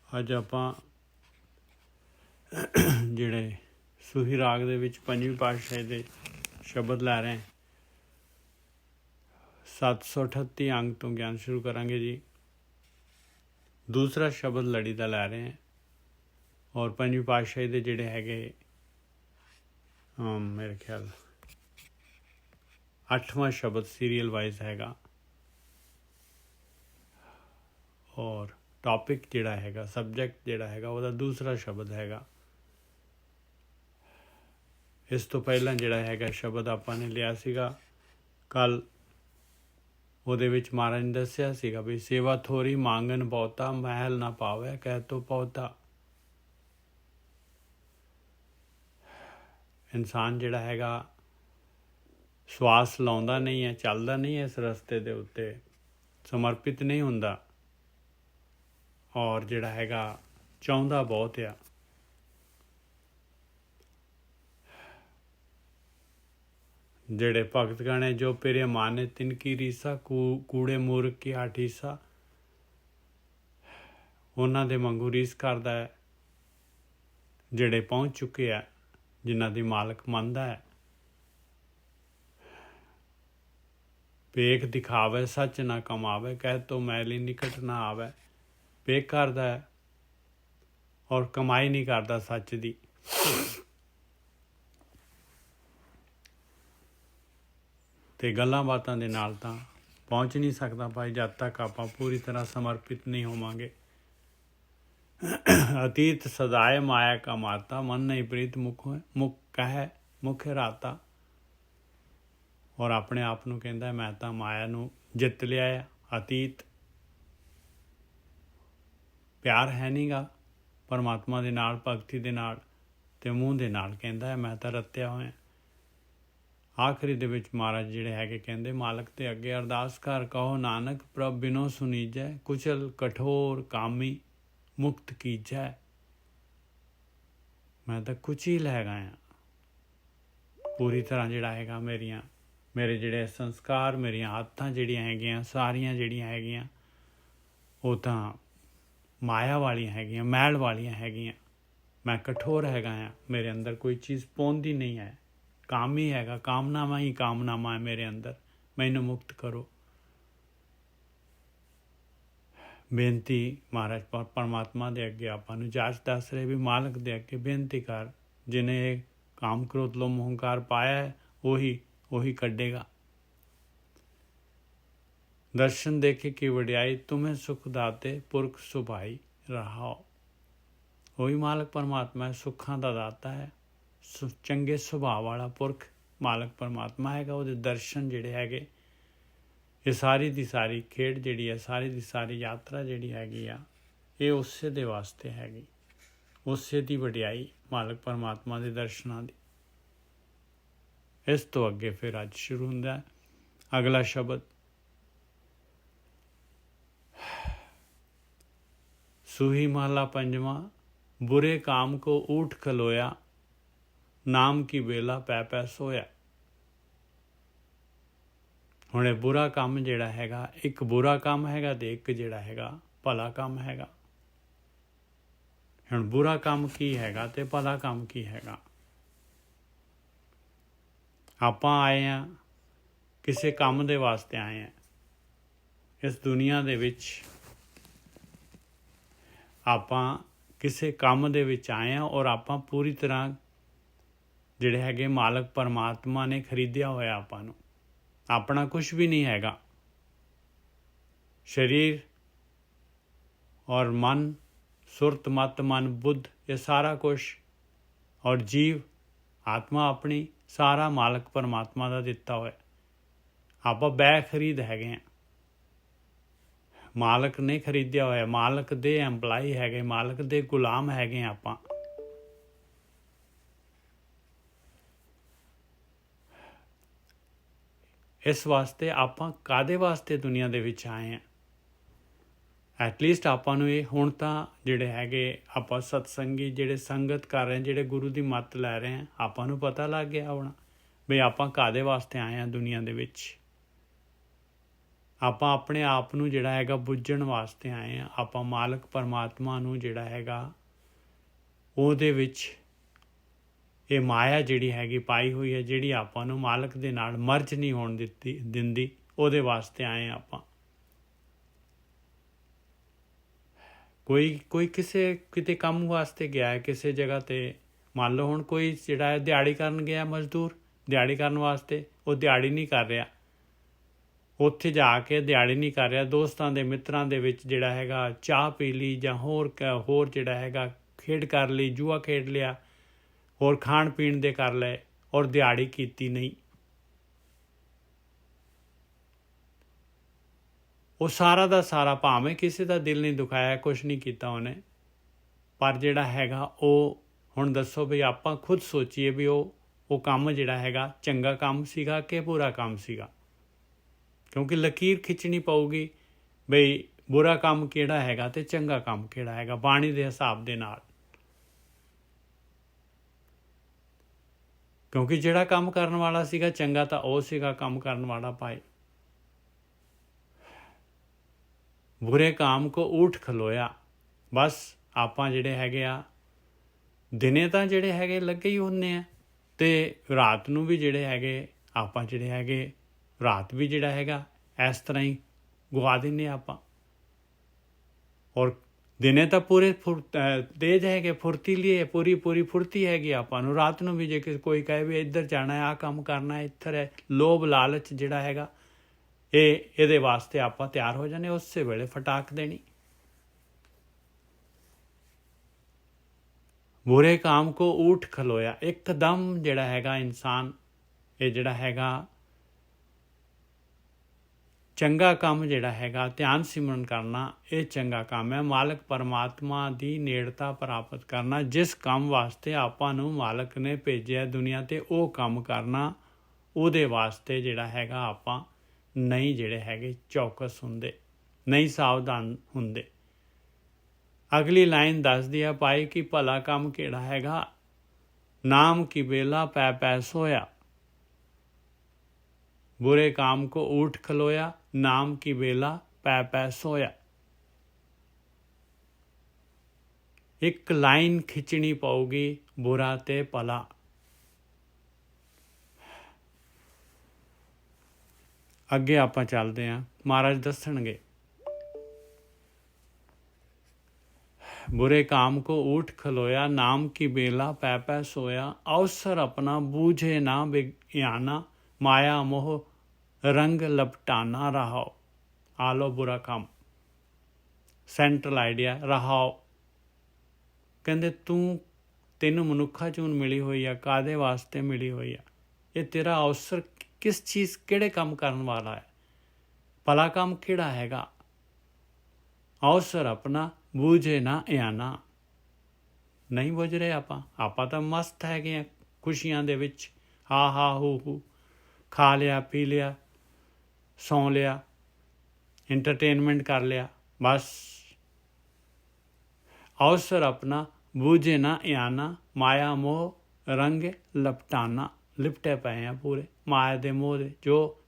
ਅੱਜ ਆਪਾਂ ਜਿਹੜੇ ਸੂਹੀ ਰਾਗ ਦੇ ਵਿੱਚ ਪੰਜਵੀਂ ਪਾਤਸ਼ਾਹੀ ਦੇ ਸ਼ਬਦ ਲੈ ਰਹੇ 738 ਅੰਗ ਤੋਂ ਗਿਆਨ ਸ਼ੁਰੂ ਕਰਾਂਗੇ ਜੀ। ਦੂਸਰਾ ਸ਼ਬਦ ਲੜੀ ਦਾ ਲੈ ਰਹੇ ਹਾਂ ਔਰ ਪੰਜਵੀਂ ਪਾਤਸ਼ਾਹੀ ਦੇ ਜਿਹੜੇ ਹੈਗੇ ਮੇਰੇ ਖਿਆਲ 8ਵਾਂ ਸ਼ਬਦ ਸੀਰੀਅਲ ਵਾਈਜ਼ ਹੈਗਾ ਔਰ ਟੌਪਿਕ ਜਿਹੜਾ ਹੈਗਾ ਸਬਜੈਕਟ ਜਿਹੜਾ ਹੈਗਾ ਉਹਦਾ ਦੂਸਰਾ ਸ਼ਬਦ ਹੈਗਾ। ਇਸ ਤੋਂ ਪਹਿਲਾਂ ਜਿਹੜਾ ਹੈਗਾ ਸ਼ਬਦ ਆਪਾਂ ਨੇ ਲਿਆ ਸੀਗਾ ਕੱਲ੍ਹ, ਉਹਦੇ ਵਿੱਚ ਮਹਾਰਾਜ ਨੇ ਦੱਸਿਆ ਸੀਗਾ ਵੀ ਸੇਵਾ ਥੋਰੀ ਮੰਗਨ ਬਹੁਤਾ ਮਹਿਲ ਨਾ ਪਾਵੇ ਕਹਿ ਤੋ ਪੌਤਾ। ਇਨਸਾਨ ਜਿਹੜਾ ਹੈਗਾ ਸਵਾਸ ਲਾਉਂਦਾ ਨਹੀਂ ਹੈ, ਚੱਲਦਾ ਨਹੀਂ ਹੈ ਇਸ ਰਸਤੇ ਦੇ ਉੱਤੇ, ਸਮਰਪਿਤ ਨਹੀਂ ਹੁੰਦਾ ਔਰ ਜਿਹੜਾ ਹੈਗਾ ਚਾਹੁੰਦਾ ਬਹੁਤ ਆ। ਜਿਹੜੇ ਭਗਤ ਗਾਣੇ ਜੋ ਪੇਰੇ ਮਾਨੇ ਤਿਨ ਕੀ ਰੀਸਾ ਕੂੜੇ ਮੂਰਖ ਕੀ ਆਠੀਸਾ, ਉਹਨਾਂ ਦੇ ਵਾਂਗੂ ਰੀਸ ਕਰਦਾ ਹੈ ਜਿਹੜੇ ਪਹੁੰਚ ਚੁੱਕੇ ਆ, ਜਿਨ੍ਹਾਂ ਦੀ ਮਾਲਕ ਮੰਨਦਾ ਹੈ। ਭੇਖ ਦਿਖਾਵੇ ਸੱਚ ਨਾ ਕਮਾਵੇ ਕਹਿ ਤੋ ਮੈਲੀ ਨਿਕਟ ਨਾ ਆਵੇ। ਭੇਖ ਕਰਦਾ ਹੈ ਔਰ ਕਮਾਈ ਨਹੀਂ ਕਰਦਾ ਸੱਚ ਦੀ। ਅਤੇ ਗੱਲਾਂ ਬਾਤਾਂ ਦੇ ਨਾਲ ਤਾਂ ਪਹੁੰਚ ਨਹੀਂ ਸਕਦਾ ਭਾਈ ਜਦ ਤੱਕ ਆਪਾਂ ਪੂਰੀ ਤਰ੍ਹਾਂ ਸਮਰਪਿਤ ਨਹੀਂ ਹੋਵਾਂਗੇ। ਅਤੀਤ ਸਦਾਏ ਮਾਇਆ ਕਾ ਮਾਤਾ ਮਨ ਨਹੀਂ ਪ੍ਰੀਤ ਮੁਖ ਕਹੈ ਮੁਖ ਰਾਤਾ। ਔਰ ਆਪਣੇ ਆਪ ਨੂੰ ਕਹਿੰਦਾ ਮੈਂ ਤਾਂ ਮਾਇਆ ਨੂੰ ਜਿੱਤ ਲਿਆ ਆ। ਅਤੀਤ ਪਿਆਰ ਹੈ ਨਹੀਂ ਗਾ ਪਰਮਾਤਮਾ ਦੇ ਨਾਲ, ਭਗਤੀ ਦੇ ਨਾਲ, ਅਤੇ ਮੂੰਹ ਦੇ ਨਾਲ ਕਹਿੰਦਾ ਹੈ ਮੈਂ ਤਾਂ ਰੱਤਿਆ ਹੋਇਆ। ਆਖਰੀ ਦੇ ਵਿੱਚ ਮਹਾਰਾਜ ਜਿਹੜੇ ਹੈਗੇ ਕਹਿੰਦੇ ਮਾਲਕ ਦੇ ਅੱਗੇ ਅਰਦਾਸ ਕਰ ਕਹੋ ਨਾਨਕ ਪ੍ਰਭ ਬਿਨੋ ਸੁਨੀਜੈ ਕੁਚਲ ਕਠੋਰ ਕਾਮੀ ਮੁਕਤ ਕੀਜੈ। ਮੈਂ ਤਾਂ ਕੁਛ ਹੀ ਲੈ ਗਿਆ ਪੂਰੀ ਤਰ੍ਹਾਂ ਜਿਹੜਾ ਹੈਗਾ ਮੇਰੇ ਜਿਹੜੇ ਸੰਸਕਾਰ, ਮੇਰੀਆਂ ਆਦਤਾਂ ਜਿਹੜੀਆਂ ਹੈਗੀਆਂ ਸਾਰੀਆਂ ਜਿਹੜੀਆਂ ਹੈਗੀਆਂ ਉਹ ਤਾਂ ਮਾਇਆ ਵਾਲੀਆਂ ਹੈਗੀਆਂ, ਮੈਲ ਵਾਲੀਆਂ ਹੈਗੀਆਂ। ਮੈਂ ਕਠੋਰ ਹੈਗਾ ਆ, ਮੇਰੇ ਅੰਦਰ ਕੋਈ ਚੀਜ਼ ਪਹੁੰਚਦੀ ਨਹੀਂ ਹੈ, ਕਾਮੀ ਹੈਗਾ, ਕਾਮਨਾਵਾਂ ਹੀ ਕਾਮਨਾਵਾਂ ਹੈ ਮੇਰੇ ਅੰਦਰ, ਮੈਨੂੰ ਮੁਕਤ ਕਰੋ। ਬੇਨਤੀ ਮਹਾਰਾਜ ਪਰਮਾਤਮਾ ਦੇ ਅੱਗੇ ਆਪਾਂ ਨੂੰ ਜਾਚ ਦੱਸ ਰਹੇ ਵੀ ਮਾਲਕ ਦੇ ਅੱਗੇ ਬੇਨਤੀ ਕਰ, ਜਿਹਨੇ ਇਹ ਕਾਮ ਕ੍ਰੋਧ ਲੋਭ ਹੰਕਾਰ ਪਾਇਆ ਹੈ ਉਹੀ ਕੱਢੇਗਾ। ਦਰਸ਼ਨ ਦੇਖੇ ਕੀ ਵਡਿਆਈ ਤੁਮੇ ਸੁਖ ਦਾਤੇ ਪੁਰਖ ਸੁਭਾਈ ਰਹਾਓ। ਉਹੀ ਮਾਲਕ ਪਰਮਾਤਮਾ ਹੈ, ਸੁੱਖਾਂ ਦਾ ਦਾਤਾ ਹੈ, ਚੰਗੇ ਸੁਭਾਅ ਵਾਲਾ ਪੁਰਖ ਮਾਲਕ ਪਰਮਾਤਮਾ ਹੈਗਾ। ਉਹਦੇ ਦਰਸ਼ਨ ਜਿਹੜੇ ਹੈਗੇ ਇਹ ਸਾਰੀ ਦੀ ਸਾਰੀ ਖੇਡ ਜਿਹੜੀ ਹੈ, ਸਾਰੀ ਦੀ ਸਾਰੀ ਯਾਤਰਾ ਜਿਹੜੀ ਹੈਗੀ ਆ ਇਹ ਉਸੇ ਦੇ ਵਾਸਤੇ ਹੈਗੀ, ਉਸੇ ਦੀ ਵਡਿਆਈ ਮਾਲਕ ਪਰਮਾਤਮਾ ਦੇ ਦਰਸ਼ਨਾਂ ਦੀ। ਇਸ ਤੋਂ ਅੱਗੇ ਫਿਰ ਅੱਜ ਸ਼ੁਰੂ ਹੁੰਦਾ ਹੈ ਅਗਲਾ ਸ਼ਬਦ। ਸੂਹੀ ਮਹਲਾ ਪੰਜਵਾਂ ਬੁਰੇ ਕਾਮ ਕੋ ਊਠ ਖਲੋਇਆ ਨਾਮ ਕੀ ਵੇਲਾ ਪੈ ਪੈ ਸੋਇਆ। ਹੁਣ ਇਹ ਬੁਰਾ ਕੰਮ ਜਿਹੜਾ ਹੈਗਾ, ਇੱਕ ਬੁਰਾ ਕੰਮ ਹੈਗਾ ਅਤੇ ਇੱਕ ਜਿਹੜਾ ਹੈਗਾ ਭਲਾ ਕੰਮ ਹੈਗਾ। ਹੁਣ ਬੁਰਾ ਕੰਮ ਕੀ ਹੈਗਾ ਅਤੇ ਭਲਾ ਕੰਮ ਕੀ ਹੈਗਾ। ਆਪਾਂ ਆਏ ਹਾਂ ਕਿਸੇ ਕੰਮ ਦੇ ਵਾਸਤੇ ਆਏ ਹਾਂ ਇਸ ਦੁਨੀਆ ਦੇ ਵਿੱਚ, ਆਪਾਂ ਕਿਸੇ ਕੰਮ ਦੇ ਵਿੱਚ ਆਏ ਹਾਂ ਔਰ ਆਪਾਂ ਪੂਰੀ ਤਰ੍ਹਾਂ ਜਿਹੜੇ ਹੈਗੇ ਮਾਲਕ ਪਰਮਾਤਮਾ ਨੇ ਖਰੀਦਿਆ ਹੋਇਆ ਆਪਾਂ ਨੂੰ, ਆਪਣਾ ਕੁਛ ਵੀ ਨਹੀਂ ਹੈਗਾ। ਸਰੀਰ ਔਰ ਮਨ, ਸੁਰਤ ਮਤ ਮਨ ਬੁੱਧ, ਇਹ ਸਾਰਾ ਕੁਛ ਔਰ ਜੀਵ ਆਤਮਾ ਆਪਣੀ ਸਾਰਾ ਮਾਲਕ ਪਰਮਾਤਮਾ ਦਾ ਦਿੱਤਾ ਹੋਇਆ। ਆਪਾਂ ਬੈ ਖਰੀਦ ਹੈਗੇ ਹਾਂ, ਮਾਲਕ ਨੇ ਖਰੀਦਿਆ ਹੋਇਆ, ਮਾਲਕ ਦੇ ਐਂਪਲਾਈ ਹੈਗੇ, ਮਾਲਕ ਦੇ ਗੁਲਾਮ ਹੈਗੇ ਆਪਾਂ। ਇਸ ਵਾਸਤੇ ਆਪਾਂ ਕਾਹਦੇ ਵਾਸਤੇ ਦੁਨੀਆ ਦੇ ਵਿੱਚ ਆਏ ਹਾਂ। ਐਟਲੀਸਟ ਆਪਾਂ ਨੂੰ ਇਹ ਹੁਣ ਤਾਂ ਜਿਹੜੇ ਹੈਗੇ ਆਪਾਂ ਸਤਸੰਗੀ ਜਿਹੜੇ ਸੰਗਤ ਕਰ ਰਹੇ, ਜਿਹੜੇ ਗੁਰੂ ਦੀ ਮੱਤ ਲੈ ਰਹੇ ਹਾਂ, ਆਪਾਂ ਨੂੰ ਪਤਾ ਲੱਗ ਗਿਆ ਹੋਣਾ ਵੀ ਆਪਾਂ ਕਾਹਦੇ ਵਾਸਤੇ ਆਏ ਹਾਂ ਦੁਨੀਆ ਦੇ ਵਿੱਚ। ਆਪਾਂ ਆਪਣੇ ਆਪ ਨੂੰ ਜਿਹੜਾ ਹੈਗਾ ਬੁੱਝਣ ਵਾਸਤੇ ਆਏ ਹਾਂ। ਆਪਾਂ ਮਾਲਕ ਪਰਮਾਤਮਾ ਨੂੰ ਜਿਹੜਾ ਹੈਗਾ ਉਹਦੇ ਵਿੱਚ ਇਹ ਮਾਇਆ ਜਿਹੜੀ ਹੈਗੀ ਪਾਈ ਹੋਈ ਹੈ, ਜਿਹੜੀ ਆਪਾਂ ਨੂੰ ਮਾਲਕ ਦੇ ਨਾਲ ਮਰਜ ਨਹੀਂ ਹੋਣ ਦਿੰਦੀ, ਉਹਦੇ ਵਾਸਤੇ ਆਏ ਹਾਂ ਆਪਾਂ। ਕੋਈ ਕਿਸੇ ਕਿਤੇ ਕੰਮ ਵਾਸਤੇ ਗਿਆ ਹੈ ਕਿਸੇ ਜਗ੍ਹਾ 'ਤੇ, ਮੰਨ ਲਓ ਹੁਣ ਕੋਈ ਜਿਹੜਾ ਹੈ ਦਿਹਾੜੀ ਕਰਨ ਗਿਆ ਮਜ਼ਦੂਰ, ਦਿਹਾੜੀ ਕਰਨ ਵਾਸਤੇ, ਉਹ ਦਿਹਾੜੀ ਨਹੀਂ ਕਰ ਰਿਹਾ, ਉੱਥੇ ਜਾ ਕੇ ਦਿਹਾੜੀ ਨਹੀਂ ਕਰ ਰਿਹਾ, ਦੋਸਤਾਂ ਦੇ ਮਿੱਤਰਾਂ ਦੇ ਵਿੱਚ ਜਿਹੜਾ ਹੈਗਾ ਚਾਹ ਪੀ ਲਈ ਜਾਂ ਹੋਰ ਜਿਹੜਾ ਹੈਗਾ ਖੇਡ ਕਰ ਲਈ, ਜੂਆ ਖੇਡ ਲਿਆ, ਹੋਰ ਖਾਣ ਪੀਣ ਦੇ ਕਰ ਲਏ, ਔਰ ਦਿਹਾੜੀ ਕੀਤੀ ਨਹੀਂ। ਉਹ ਸਾਰਾ ਦਾ ਸਾਰਾ, ਭਾਵੇਂ ਕਿਸੇ ਦਾ ਦਿਲ ਨਹੀਂ ਦੁਖਾਇਆ, ਕੁਛ ਨਹੀਂ ਕੀਤਾ ਉਹਨੇ, ਪਰ ਜਿਹੜਾ ਹੈਗਾ ਉਹ, ਹੁਣ ਦੱਸੋ ਵੀ ਆਪਾਂ ਖੁਦ ਸੋਚੀਏ ਵੀ ਉਹ ਕੰਮ ਜਿਹੜਾ ਹੈਗਾ ਚੰਗਾ ਕੰਮ ਸੀਗਾ ਕਿ ਬੁਰਾ ਕੰਮ ਸੀਗਾ, ਕਿਉਂਕਿ ਲਕੀਰ ਖਿੱਚਣੀ ਪਊਗੀ ਬਈ ਬੁਰਾ ਕੰਮ ਕਿਹੜਾ ਹੈਗਾ ਤੇ ਚੰਗਾ ਕੰਮ ਕਿਹੜਾ ਹੈਗਾ ਬਾਣੀ ਦੇ ਹਿਸਾਬ ਦੇ ਨਾਲ। ਕਿਉਂਕਿ ਜਿਹੜਾ ਕੰਮ ਕਰਨ ਵਾਲਾ ਸੀਗਾ ਚੰਗਾ ਤਾਂ ਉਹ ਸੀਗਾ ਕੰਮ ਕਰਨ ਵਾਲਾ ਭਾਈ। ਬੁਰੇ ਕਾਮ ਕੋ ਊਠ ਖਲੋਇਆ। ਬਸ ਆਪਾਂ ਜਿਹੜੇ ਹੈਗੇ ਆ ਦਿਨੇ ਤਾਂ ਜਿਹੜੇ ਹੈਗੇ ਲੱਗੇ ਹੀ ਹੁੰਦੇ ਆ, ਅਤੇ ਰਾਤ ਨੂੰ ਵੀ ਜਿਹੜੇ ਹੈਗੇ ਆਪਾਂ ਜਿਹੜੇ ਹੈਗੇ ਰਾਤ ਵੀ ਜਿਹੜਾ ਹੈਗਾ ਇਸ ਤਰ੍ਹਾਂ ਹੀ ਗਵਾ ਦਿੰਦੇ ਆਪਾਂ। ਔਰ ਦਿਨੇ ਤਾਂ ਪੂਰੇ ਤੇਜ਼ ਹੈਗੇ, ਫੁਰਤੀਲੀ ਹੈ, ਪੂਰੀ ਫੁਰਤੀ ਹੈਗੀ ਆਪਾਂ ਨੂੰ। ਰਾਤ ਨੂੰ ਵੀ ਜੇ ਕੋਈ ਕਹੇ ਵੀ ਇੱਧਰ ਜਾਣਾ ਹੈ, ਆਹ ਕੰਮ ਕਰਨਾ ਹੈ, ਇੱਧਰ ਹੈ, ਲੋਭ ਲਾਲਚ ਜਿਹੜਾ ਹੈਗਾ ਇਹਦੇ ਵਾਸਤੇ ਆਪਾਂ ਤਿਆਰ ਹੋ ਜਾਂਦੇ, ਉਸੇ ਵੇਲੇ ਫਟਾਕ ਦੇਣੀ। ਬੁਰੇ ਕਾਮ ਕੋ ਊਠ ਖਲੋਇਆ। ਇੱਕਦਮ ਜਿਹੜਾ ਹੈਗਾ ਇਨਸਾਨ ਇਹ ਜਿਹੜਾ ਹੈਗਾ ਚੰਗਾ ਕੰਮ ਜਿਹੜਾ ਹੈਗਾ ਧਿਆਨ ਸਿਮਰਨ ਕਰਨਾ, ਇਹ ਚੰਗਾ ਕੰਮ ਹੈ। ਮਾਲਕ ਪਰਮਾਤਮਾ ਦੀ ਨੇੜਤਾ ਪ੍ਰਾਪਤ ਕਰਨਾ, ਜਿਸ ਕੰਮ ਵਾਸਤੇ ਆਪਾਂ ਨੂੰ ਮਾਲਕ ਨੇ ਭੇਜਿਆ ਦੁਨੀਆ 'ਤੇ, ਉਹ ਕੰਮ ਕਰਨਾ, ਉਹਦੇ ਵਾਸਤੇ ਜਿਹੜਾ ਹੈਗਾ ਆਪਾਂ ਨਹੀਂ ਜਿਹੜੇ ਹੈਗੇ ਚੌਕਸ ਹੁੰਦੇ, ਨਹੀਂ ਸਾਵਧਾਨ ਹੁੰਦੇ। ਅਗਲੀ ਲਾਈਨ ਦੱਸਦੀ ਆ ਭਾਈ ਕਿ ਭਲਾ ਕੰਮ ਕਿਹੜਾ ਹੈਗਾ, ਨਾਮ ਕੀ ਬੇਲਾ ਪੈ ਪੈ ਸੋਇਆ। बुरे काम को ऊठ खलोया, नाम की बेला पै पै सोया। एक लाइन खिंचनी पऊगी, बुरा ते भला। ਅੱਗੇ ਆਪਾਂ ਚੱਲਦੇ ਹਾਂ। ਮਹਾਰਾਜ ਦੱਸਣਗੇ बुरे काम को ऊठ खलोया, नाम की बेला पै पै सोया। अवसर अपना बूझे ना बियाना, माया मोह रंग लपटाना रहाओ। आलो बुरा काम, ਸੈਂਟਰਲ ਆਈਡੀਆ ਰਹਾਓ। ਕਹਿੰਦੇ ਤੈਨੂੰ ਮਨੁੱਖਾ ਚੂਨ ਮਿਲੀ ਹੋਈ ਆ, ਕਾਹਦੇ ਵਾਸਤੇ ਮਿਲੀ ਹੋਈ ਆ? ਇਹ ਤੇਰਾ ਅਵਸਰ ਕਿਸ ਚੀਜ਼, ਕਿਹੜੇ ਕੰਮ ਕਰਨ ਵਾਲਾ ਹੈ? ਭਲਾ ਕੰਮ ਕਿਹੜਾ ਹੈਗਾ? ਅਵਸਰ ਆਪਣਾ ਬੂਝੇ ਨਾ ਇਆਨਾ। ਨਹੀਂ ਬੁੱਝ ਰਹੇ ਆਪਾਂ ਤਾਂ ਮਸਤ ਹੈਗੇ ਆ ਖੁਸ਼ੀਆਂ ਦੇ ਵਿੱਚ, ਹਾ ਹਾ ਹੂ, ਖਾ ਲਿਆ ਪੀ ਲਿਆ, ਸੌਂ ਲਿਆ, ਇੰਟਰਟੇਨਮੈਂਟ ਕਰ ਲਿਆ, ਬਸ। ਅਵਸਰ ਆਪਣਾ ਬੂਝੇ ਨਾ ਇਆਨਾ, ਮਾਇਆ ਮੋਹ ਰੰਗ ਲਪਟਾਨਾ। ਲਿਪਟੇ ਪਏ ਆ ਪੂਰੇ ਮਾਇਆ ਦੇ ਮੋਹ ਦੇ,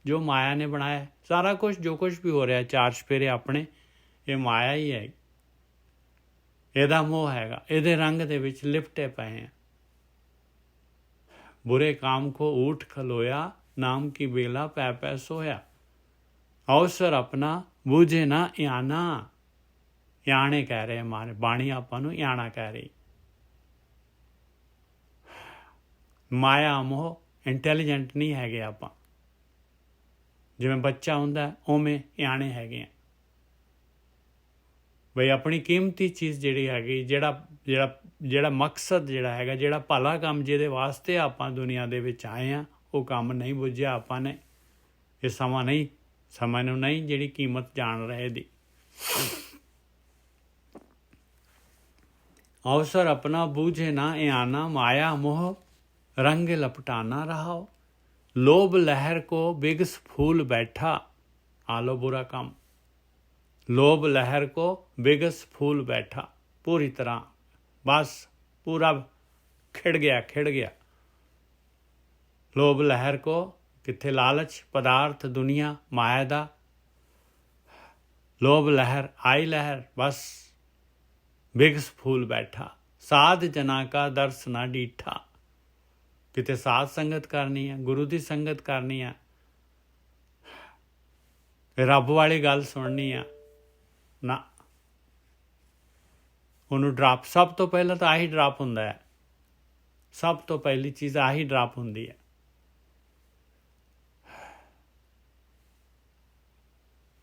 ਜੋ ਮਾਇਆ ਨੇ ਬਣਾਇਆ ਸਾਰਾ ਕੁਛ, ਜੋ ਕੁਛ ਵੀ ਹੋ ਰਿਹਾ ਚਾਰ ਚੁਫੇਰੇ ਆਪਣੇ, ਇਹ ਮਾਇਆ ਹੀ ਹੈ, ਇਹਦਾ ਮੋਹ ਹੈਗਾ, ਇਹਦੇ ਰੰਗ ਦੇ ਵਿੱਚ ਲਿਪਟੇ ਪਏ ਆ। बुरे काम को ऊठ खलोया, नाम की बेला पै पै सोया। अवसर अपना बूझे ना इयाना। इयाने कह रहे हमारे बाणी ਆਪਾਂ ਨੂੰ इयाना कह रही। ਮਾਇਆ ਮੋਹ ਇੰਟੈਲੀਜੈਂਟ ਨਹੀਂ ਹੈਗੇ ਆਪਾਂ, ਜਿਵੇਂ ਬੱਚਾ ਹੁੰਦਾ ਉਵੇਂ ਇਆਣੇ ਹੈਗੇ ਆ ਬਈ। ਆਪਣੀ ਕੀਮਤੀ ਚੀਜ਼ ਜਿਹੜੀ ਹੈਗੀ, ਜਿਹੜਾ ਮਕਸਦ ਜਿਹੜਾ ਹੈਗਾ, ਜਿਹੜਾ ਭਲਾ ਕੰਮ ਜਿਹਦੇ ਵਾਸਤੇ ਆਪਾਂ ਦੁਨੀਆ ਦੇ ਵਿੱਚ ਆਏ ਹਾਂ, ਉਹ ਕੰਮ ਨਹੀਂ ਬੁੱਝਿਆ ਆਪਾਂ ਨੇ। ਇਹ ਸਮਾਂ ਨੂੰ ਨਹੀਂ ਜਿਹੜੀ ਕੀਮਤ ਜਾਣ ਰਹੇ ਦੀ। ਅਵਸਰ ਆਪਣਾ ਬੂਝੇ ਨਾ ਇਆਨਾ, ਮਾਇਆ ਮੋਹ रंग लपटाना रहाओ। लोभ लहर को बिगस फूल बैठा। आलो बुरा काम, लोभ लहर को बिगस फूल बैठा। पूरी तरह बस पूरा खिड़ गया। लोभ लहर को, किथे लालच पदार्थ दुनिया माया दा, लोभ लहर आई लहर, बस बिगस फूल बैठा, साध जना का दर्श ना डीठा। किते साध संगत करनी है, गुरु की संगत करनी है, रब वाली गल सुननी है ना, ਉਹਨੂੰ ਡਰਾਪ, ਸਭ ਤੋਂ ਪਹਿਲਾਂ ਤਾਂ ਆਹੀ ਡਰਾਪ ਹੁੰਦਾ ਹੈ, ਸਭ ਤੋਂ ਪਹਿਲੀ ਚੀਜ਼ ਆਹੀ ਡਰਾਪ ਹੁੰਦੀ ਹੈ।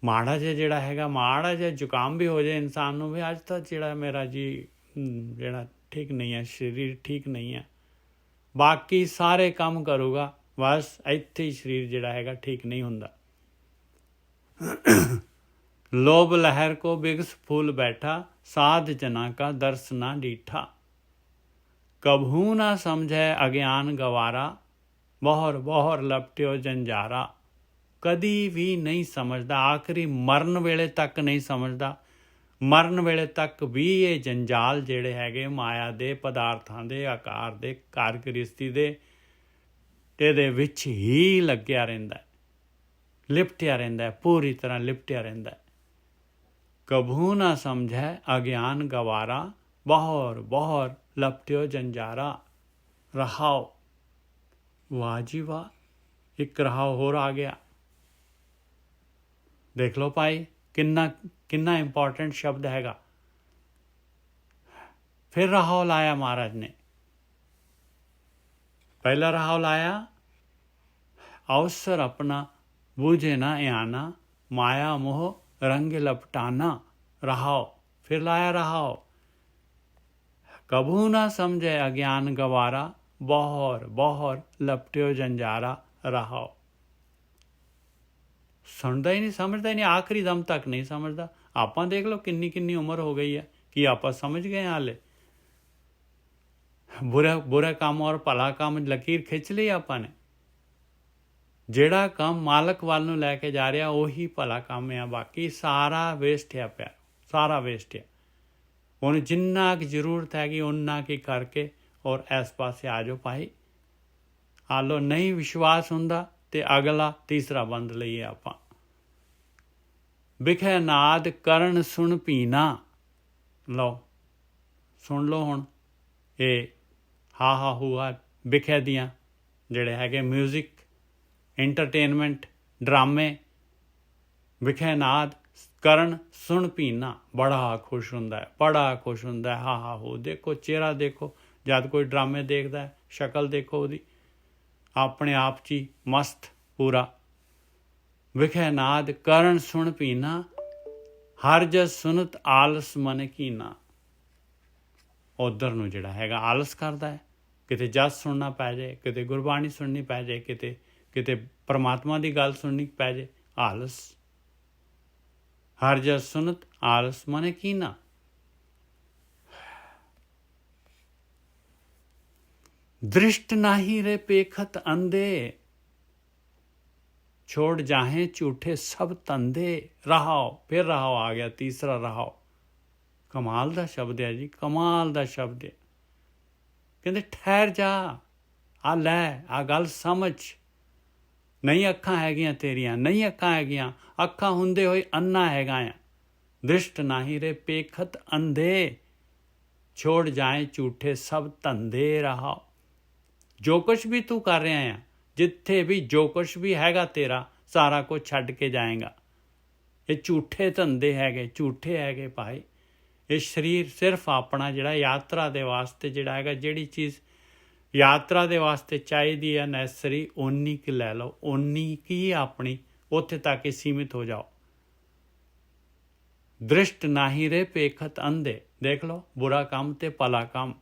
ਮਾੜਾ ਜਿਹਾ ਜਿਹੜਾ ਹੈਗਾ, ਮਾੜਾ ਜਿਹਾ ਜ਼ੁਕਾਮ ਵੀ ਹੋ ਜਾਏ ਇਨਸਾਨ ਨੂੰ, ਵੀ ਅੱਜ ਤਾਂ ਜਿਹੜਾ ਮੇਰਾ ਜੀ ਜਿਹੜਾ ਠੀਕ ਨਹੀਂ ਹੈ, ਸਰੀਰ ਠੀਕ ਨਹੀਂ ਹੈ, ਬਾਕੀ ਸਾਰੇ ਕੰਮ ਕਰੂਗਾ, ਬਸ ਇੱਥੇ ਹੀ ਸਰੀਰ ਜਿਹੜਾ ਹੈਗਾ ਠੀਕ ਨਹੀਂ ਹੁੰਦਾ। लोभ लहर को बिगस फूल बैठा, साध जना का दर्श ना डीठा। कभू ना समझे अज्ञान गवारा, बहर बहर लपट्यो जंजारा। कदी भी नहीं समझदा, आखिरी मरण वेले तक नहीं समझदा, मरण वेले तक भी ये जंजाल जेड़े हैगे माया दे, पदार्थां दे, आकार दे, कारगरिस्ती दे ਇਹਦੇ ਵਿੱਚ ਹੀ ਲੱਗਿਆ ਰਹਿੰਦਾ, ਲਿਪਟਿਆ ਰਹਿੰਦਾ, ਪੂਰੀ ਤਰ੍ਹਾਂ ਲਿਪਟਿਆ ਰਹਿੰਦਾ। कभू ना समझे अज्ञान गवारा, बहर बहर लपट्यो जंजारा। रहाओ, वाह जी वाह, एक रहाओ होर आ गया। देख लो भाई किन्ना किन्ना इंपॉर्टेंट शब्द हैगा। फिर रहाओ लाया महाराज ने, पहला रहाओ लाया, अवसर अपना बूझे ना आना, माया मोह रंग लपटाना। रहाओ, फिर लाया रहाओ, कभू ना समझे अज्ञान गवारा, बहर बहर लपट्यो जंजारा। रहाओ, सुनता ही नहीं, समझता ही नहीं, आखिरी दम तक नहीं समझता। आप देख लो किन्नी किन्नी उम्र हो गई है कि आप समझ गए हाले, बुरा काम और भला काम लकीर खिंच ली आपा ने। ਜਿਹੜਾ ਕੰਮ ਮਾਲਕ ਵੱਲ ਨੂੰ ਲੈ ਕੇ ਜਾ ਰਿਹਾ ਉਹੀ ਭਲਾ ਕੰਮ ਆ, ਬਾਕੀ ਸਾਰਾ ਵੇਸਟ ਆ ਪਿਆ, ਸਾਰਾ ਵੇਸਟ ਆ। ਹੁਣ ਜਿੰਨਾ ਕੁ ਜ਼ਰੂਰਤ ਹੈਗੀ ਓਨਾ ਕੀ ਕਰਕੇ ਔਰ ਇਸ ਪਾਸੇ ਆ ਜਾਓ ਭਾਈ। ਆ ਲਓ, ਨਹੀਂ ਵਿਸ਼ਵਾਸ ਹੁੰਦਾ ਤੇ ਅਗਲਾ ਤੀਸਰਾ ਬੰਦ ਲਈਏ ਆਪਾਂ। ਵਿਖੇ ਨਾਦ ਕਰਨ ਸੁਣ ਪੀਣਾ। ਲਓ ਸੁਣ ਲਓ ਹੁਣ ਇਹ ਹਾ ਹੂਆ ਵਿਖੇ ਦੀਆਂ ਜਿਹੜੇ ਹੈਗੇ ਮਿਊਜ਼ਿਕ, एंटरटेनमेंट, ड्रामे, विखे नाद ਕਰਨ ਸੁਣ ਪੀਣਾ। ਬੜਾ ਖੁਸ਼ ਹੁੰਦਾ ਹੈ, ਬੜਾ ਖੁਸ਼ ਹੁੰਦਾ ਹੈ। ਹਾ ਹੋ, ਦੇਖੋ ਚਿਹਰਾ ਦੇਖੋ ਜਦ ਕੋਈ ਡਰਾਮੇ ਦੇਖਦਾ ਹੈ, ਸ਼ਕਲ ਦੇਖੋ ਉਹਦੀ, ਆਪਣੇ ਆਪ 'ਚ ਹੀ ਮਸਤ ਪੂਰਾ। ਵਿਖੇ ਨਾਦ ਕਰਨ ਸੁਣ ਪੀਣਾ, ਹਰ ਜਸ ਸੁਨਤ ਆਲਸ ਮਨ ਕੀਨਾ। ਉੱਧਰ ਨੂੰ ਜਿਹੜਾ ਹੈਗਾ ਆਲਸ ਕਰਦਾ ਹੈ, ਕਿਤੇ ਜਸ ਸੁਣਨਾ ਪੈ ਜਾਏ, ਕਿਤੇ ਗੁਰਬਾਣੀ ਸੁਣਨੀ ਪੈ ਜਾਏ, ਕਿਤੇ ਕਿਤੇ ਪਰਮਾਤਮਾ ਦੀ ਗੱਲ ਸੁਣਨੀ ਪੈ ਜਾਏ, ਆਲਸ। ਹਰ ਜਸ ਸੁਨਤ ਆਲਸ ਮਨ ਕੀਨਾ। दृष्ट नाही रे पेखत अंधे, छोड़ जाहे झूठे सब तंधे। रहाओ, फिर रहाओ आ गया, तीसरा रहाओ। कमाल दा शब्द है जी, कमाल दा शब्द है। कहते ठहर जा, आ लै, आ गल समझ। नहीं अखां हैगियां तेरियां, नहीं अखां हैगियां, अखां हुंदे होए अन्ना हैगा आ। दृष्ट नाही रे पेखत अंधे, छोड़ जाए झूठे सब धंधे। रहाओ, जो कुछ भी तू कर रहा है, जिथे भी जो कुछ भी हैगा तेरा, सारा कुछ छड्ड के जाएगा। ये झूठे धंधे हैगे, झूठे हैगे भाई। ये शरीर सिर्फ अपना जिहड़ा यात्रा दे वास्ते जिहड़ा हैगा, जिहड़ी चीज़ यात्रा दे वास्ते चाहिदी है नैसरी, उन्नी की लै लो, उन्नी की अपनी उत्थे तक ही सीमित हो जाओ। दृष्ट नाही रे पेखत अंधे। देख लो बुरा काम ते भला काम।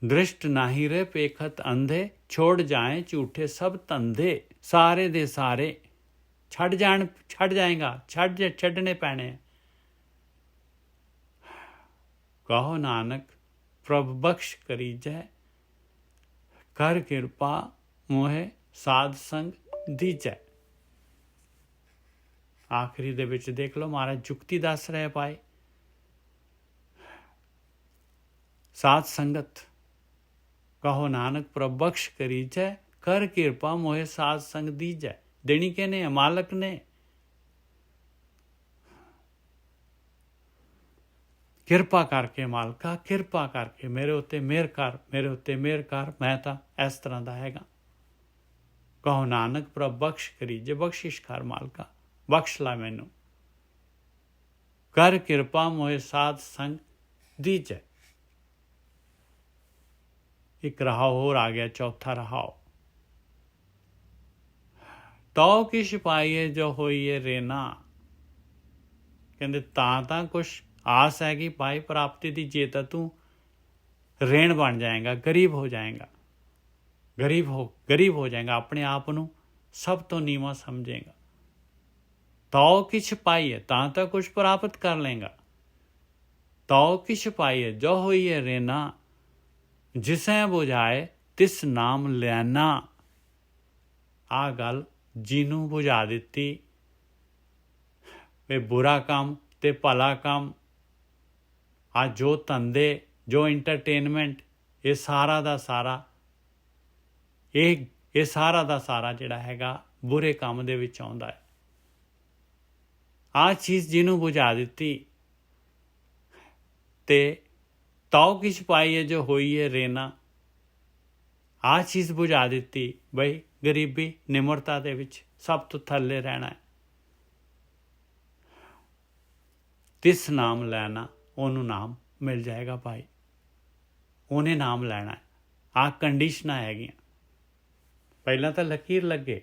दृष्ट नाही रे पेखत अंधे, छोड़ जाए झूठे सब धंधे। सारे दे सारे छड़ जाएगा, छड्डने पैने। कहो नानक प्रभ बख्श करी जय, कर कृपा मोहे साध संग दीजै। आखिरी दे विच देख लो महाराज जुक्ति दस रहे पाए। साध संगत, कहो नानक प्रभ बख्श करी जय, कर कृपा मोहे साध संग दीजै। देनी किहने है? मालक ने। ਕਿਰਪਾ ਕਰਕੇ ਮਾਲਕਾ, ਕਿਰਪਾ ਕਰਕੇ ਮੇਰੇ ਉੱਤੇ ਮਿਹਰ ਕਰ, ਮੇਰੇ ਉੱਤੇ ਮਿਹਰ ਕਰ, ਮੈਂ ਤਾਂ ਇਸ ਤਰ੍ਹਾਂ ਦਾ ਹੈਗਾ। ਕਹੋ ਨਾਨਕ ਪ੍ਰਭ ਬਖਸ਼ ਕਰੀ, ਜੇ ਬਖਸ਼ਿਸ਼ ਕਰ ਮਾਲਕਾ, ਬਖਸ਼ ਲਾ ਮੈਨੂੰ, ਕਰ ਕਿਰਪਾ ਮੋਏ ਸਾਧ ਸੰਗ ਦੀਜੈ। ਇੱਕ ਰਹਾਓ ਹੋਰ ਆ ਗਿਆ, ਚੌਥਾ ਰਹਾਓ। ਤਉ ਕਿਛ ਪਾਈਏ ਜੋ ਹੋਈਏ ਰੇਨਾ। ਕਹਿੰਦੇ ਤਾਂ ਕੁਛ ਆਸ ਹੈਗੀ ਭਾਈ ਪ੍ਰਾਪਤੀ ਦੀ, ਜੇ ਤਾਂ ਤੂੰ ਰੇਣ ਬਣ ਜਾਏਗਾ, ਗਰੀਬ ਹੋ ਜਾਏਗਾ, ਗਰੀਬ ਹੋ ਜਾਏਗਾ, ਆਪਣੇ ਆਪ ਨੂੰ ਸਭ ਤੋਂ ਨੀਵਾਂ ਸਮਝੇਗਾ। ਤਉ ਕਿਛ ਪਾਈਏ, ਤਾਂ ਕੁਛ ਪ੍ਰਾਪਤ ਕਰ ਲੇਗਾ। ਤਉ ਕਿਛ ਪਾਈਏ ਜੋ ਹੋਈਏ ਰੇਨਾ, ਜਿਸੈ ਬੁਝਾਏ ਤਿਸ ਨਾਮ ਲੈਣਾ। ਆਹ ਗੱਲ ਜਿਹਨੂੰ ਬੁਝਾ ਦਿੱਤੀ ਵੀ ਬੁਰਾ ਕੰਮ ਤੇ ਭਲਾ ਕੰਮ, ਆ ਜੋ ਧੰਦੇ, ਜੋ ਇੰਟਰਟੇਨਮੈਂਟ, ਇਹ ਸਾਰਾ ਦਾ ਸਾਰਾ ਇਹ ਸਾਰਾ ਦਾ ਸਾਰਾ ਜਿਹੜਾ ਹੈਗਾ ਬੁਰੇ ਕੰਮ ਦੇ ਵਿੱਚ ਆਉਂਦਾ ਹੈ। ਆਹ ਚੀਜ਼ ਜਿਹਨੂੰ ਬੁਝਾ ਦਿੱਤੀ ਤੇ ਤਉ ਕਿਛ ਪਾਈਏ ਜੋ ਹੋਈਏ ਰੇਨਾ, ਆਹ ਚੀਜ਼ ਬੁਝਾ ਦਿੱਤੀ ਬਈ ਗਰੀਬੀ, ਨਿਮਰਤਾ ਦੇ ਵਿੱਚ ਸਭ ਤੋਂ ਥੱਲੇ ਰਹਿਣਾ ਹੈ। ਤਿਸ ਨਾਮ ਲੈਣਾ, ਉਹਨੂੰ ਨਾਮ ਮਿਲ ਜਾਏਗਾ ਭਾਈ, ਉਹਨੇ ਨਾਮ ਲੈਣਾ ਹੈ। ਆਹ ਕੰਡੀਸ਼ਨਾਂ ਹੈਗੀਆਂ। ਪਹਿਲਾਂ ਤਾਂ ਲਕੀਰ ਲੱਗੇ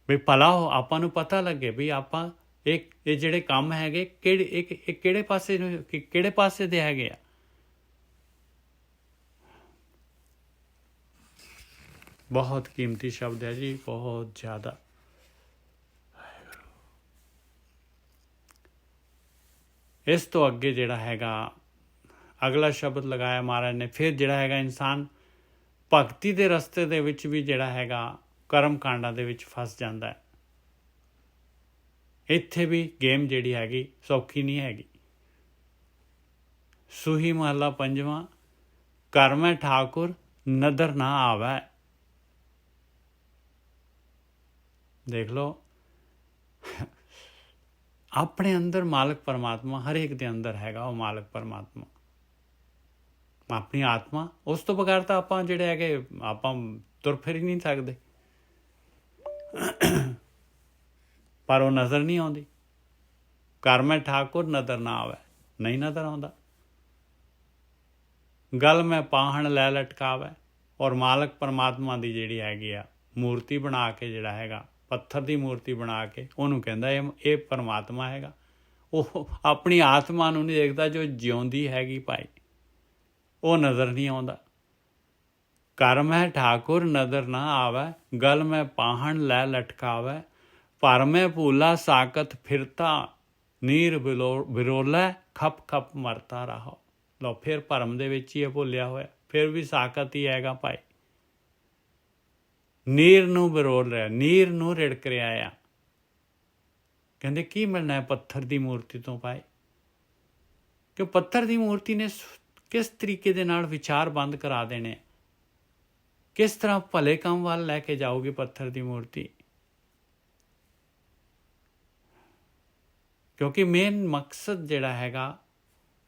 ਵੀ ਭਲਾ ਹੋ, ਆਪਾਂ ਨੂੰ ਪਤਾ ਲੱਗੇ ਵੀ ਆਪਾਂ ਇਹ ਜਿਹੜੇ ਕੰਮ ਹੈਗੇ ਕਿਹੜੇ ਪਾਸੇ ਦੇ ਹੈਗੇ ਆ। ਬਹੁਤ ਕੀਮਤੀ ਸ਼ਬਦ ਹੈ ਜੀ, ਬਹੁਤ ਜ਼ਿਆਦਾ। ਇਸ ਤੋਂ ਅੱਗੇ ਜਿਹੜਾ ਹੈਗਾ ਅਗਲਾ ਸ਼ਬਦ ਲਗਾਇਆ ਮਹਾਰਾਜ ਨੇ, ਫਿਰ ਜਿਹੜਾ ਹੈਗਾ ਇਨਸਾਨ ਭਗਤੀ ਦੇ ਰਸਤੇ ਦੇ ਵਿੱਚ ਵੀ ਜਿਹੜਾ ਹੈਗਾ ਕਰਮ ਕਾਂਡਾਂ ਦੇ ਵਿੱਚ ਫਸ ਜਾਂਦਾ ਹੈ। ਇੱਥੇ ਵੀ ਗੇਮ ਜਿਹੜੀ ਹੈਗੀ ਸੌਖੀ ਨਹੀਂ ਹੈਗੀ। ਸੂਹੀ ਮਹੱਲਾ ਪੰਜਵਾਂ। ਘਰ ਮੈਂ ਠਾਕੁਰ ਨਦਰ ਨਾ ਆਵੈ। ਦੇਖ ਲਓ, ਆਪਣੇ ਅੰਦਰ ਮਾਲਕ ਪਰਮਾਤਮਾ ਹਰੇਕ ਦੇ ਅੰਦਰ ਹੈਗਾ। ਉਹ ਮਾਲਕ ਪਰਮਾਤਮਾ ਆਪਣੀ ਆਤਮਾ, ਉਸ ਤੋਂ ਬਗੈਰ ਤਾਂ ਆਪਾਂ ਜਿਹੜੇ ਹੈਗੇ ਆਪਾਂ ਤੁਰ ਫਿਰ ਹੀ ਨਹੀਂ ਸਕਦੇ। ਪਰ ਉਹ ਨਜ਼ਰ ਨਹੀਂ ਆਉਂਦੀ। ਘਰ ਮੈਂ ਠਾਕੁਰ ਨਜ਼ਰ ਨਾ ਆਵੇ, ਨਹੀਂ ਨਜ਼ਰ ਆਉਂਦਾ। ਗਲ ਮੈਂ ਪਾਹਣ ਲੈ ਲਟਕਾਵੇ। ਔਰ ਮਾਲਕ ਪਰਮਾਤਮਾ ਦੀ ਜਿਹੜੀ ਹੈਗੀ ਆ ਮੂਰਤੀ ਬਣਾ ਕੇ, ਜਿਹੜਾ ਹੈਗਾ ਪੱਥਰ ਦੀ ਮੂਰਤੀ ਬਣਾ ਕੇ, ਉਹਨੂੰ ਕਹਿੰਦਾ ਇਹ ਪਰਮਾਤਮਾ ਹੈਗਾ। ਉਹ ਆਪਣੀ ਆਤਮਾ ਨੂੰ ਨਹੀਂ ਦੇਖਦਾ ਜੋ ਜਿਉਂਦੀ ਹੈਗੀ ਭਾਈ, ਉਹ ਨਜ਼ਰ ਨਹੀਂ ਆਉਂਦਾ। ਘਰ ਮੈਂ ਠਾਕੁਰ ਨਜ਼ਰ ਨਾ ਆਵੇ, ਗਲ ਮੈਂ ਪਾਹਣ ਲੈ ਲਟਕਾਵੇ। ਪਰ ਮੈਂ ਭੂਲਾ ਸਾਕਤ ਫਿਰਤਾ, ਨੀਰ ਬਿਰੋਲੇ ਖਪ ਖਪ ਮਰਤਾ ਰਹਾ। ਲਓ, ਫਿਰ ਭਰਮ ਦੇ ਵਿੱਚ ਹੀ ਇਹ ਭੁੱਲਿਆ ਹੋਇਆ, ਫਿਰ ਵੀ ਸਾਕਤ ਹੀ ਹੈਗਾ ਭਾਈ। ਨੀਰ ਨੂੰ ਬਿਰੋਲ ਰਿਹਾ, ਨੀਰ ਨੂੰ ਰਿੜਕ ਰਿਹਾ ਆ। ਕਹਿੰਦੇ ਕੀ ਮਿਲਣਾ ਹੈ ਪੱਥਰ ਦੀ ਮੂਰਤੀ ਤੋਂ ਭਾਈ? ਕਿ ਪੱਥਰ ਦੀ ਮੂਰਤੀ ਨੇ ਕਿਸ ਤਰੀਕੇ ਦੇ ਨਾਲ ਵਿਚਾਰ ਬੰਦ ਕਰਾ ਦੇਣੇ, ਕਿਸ ਤਰ੍ਹਾਂ ਭਲੇ ਕੰਮ ਵੱਲ ਲੈ ਕੇ ਜਾਊਗੀ ਪੱਥਰ ਦੀ ਮੂਰਤੀ। ਕਿਉਂਕਿ ਮੇਨ ਮਕਸਦ ਜਿਹੜਾ ਹੈਗਾ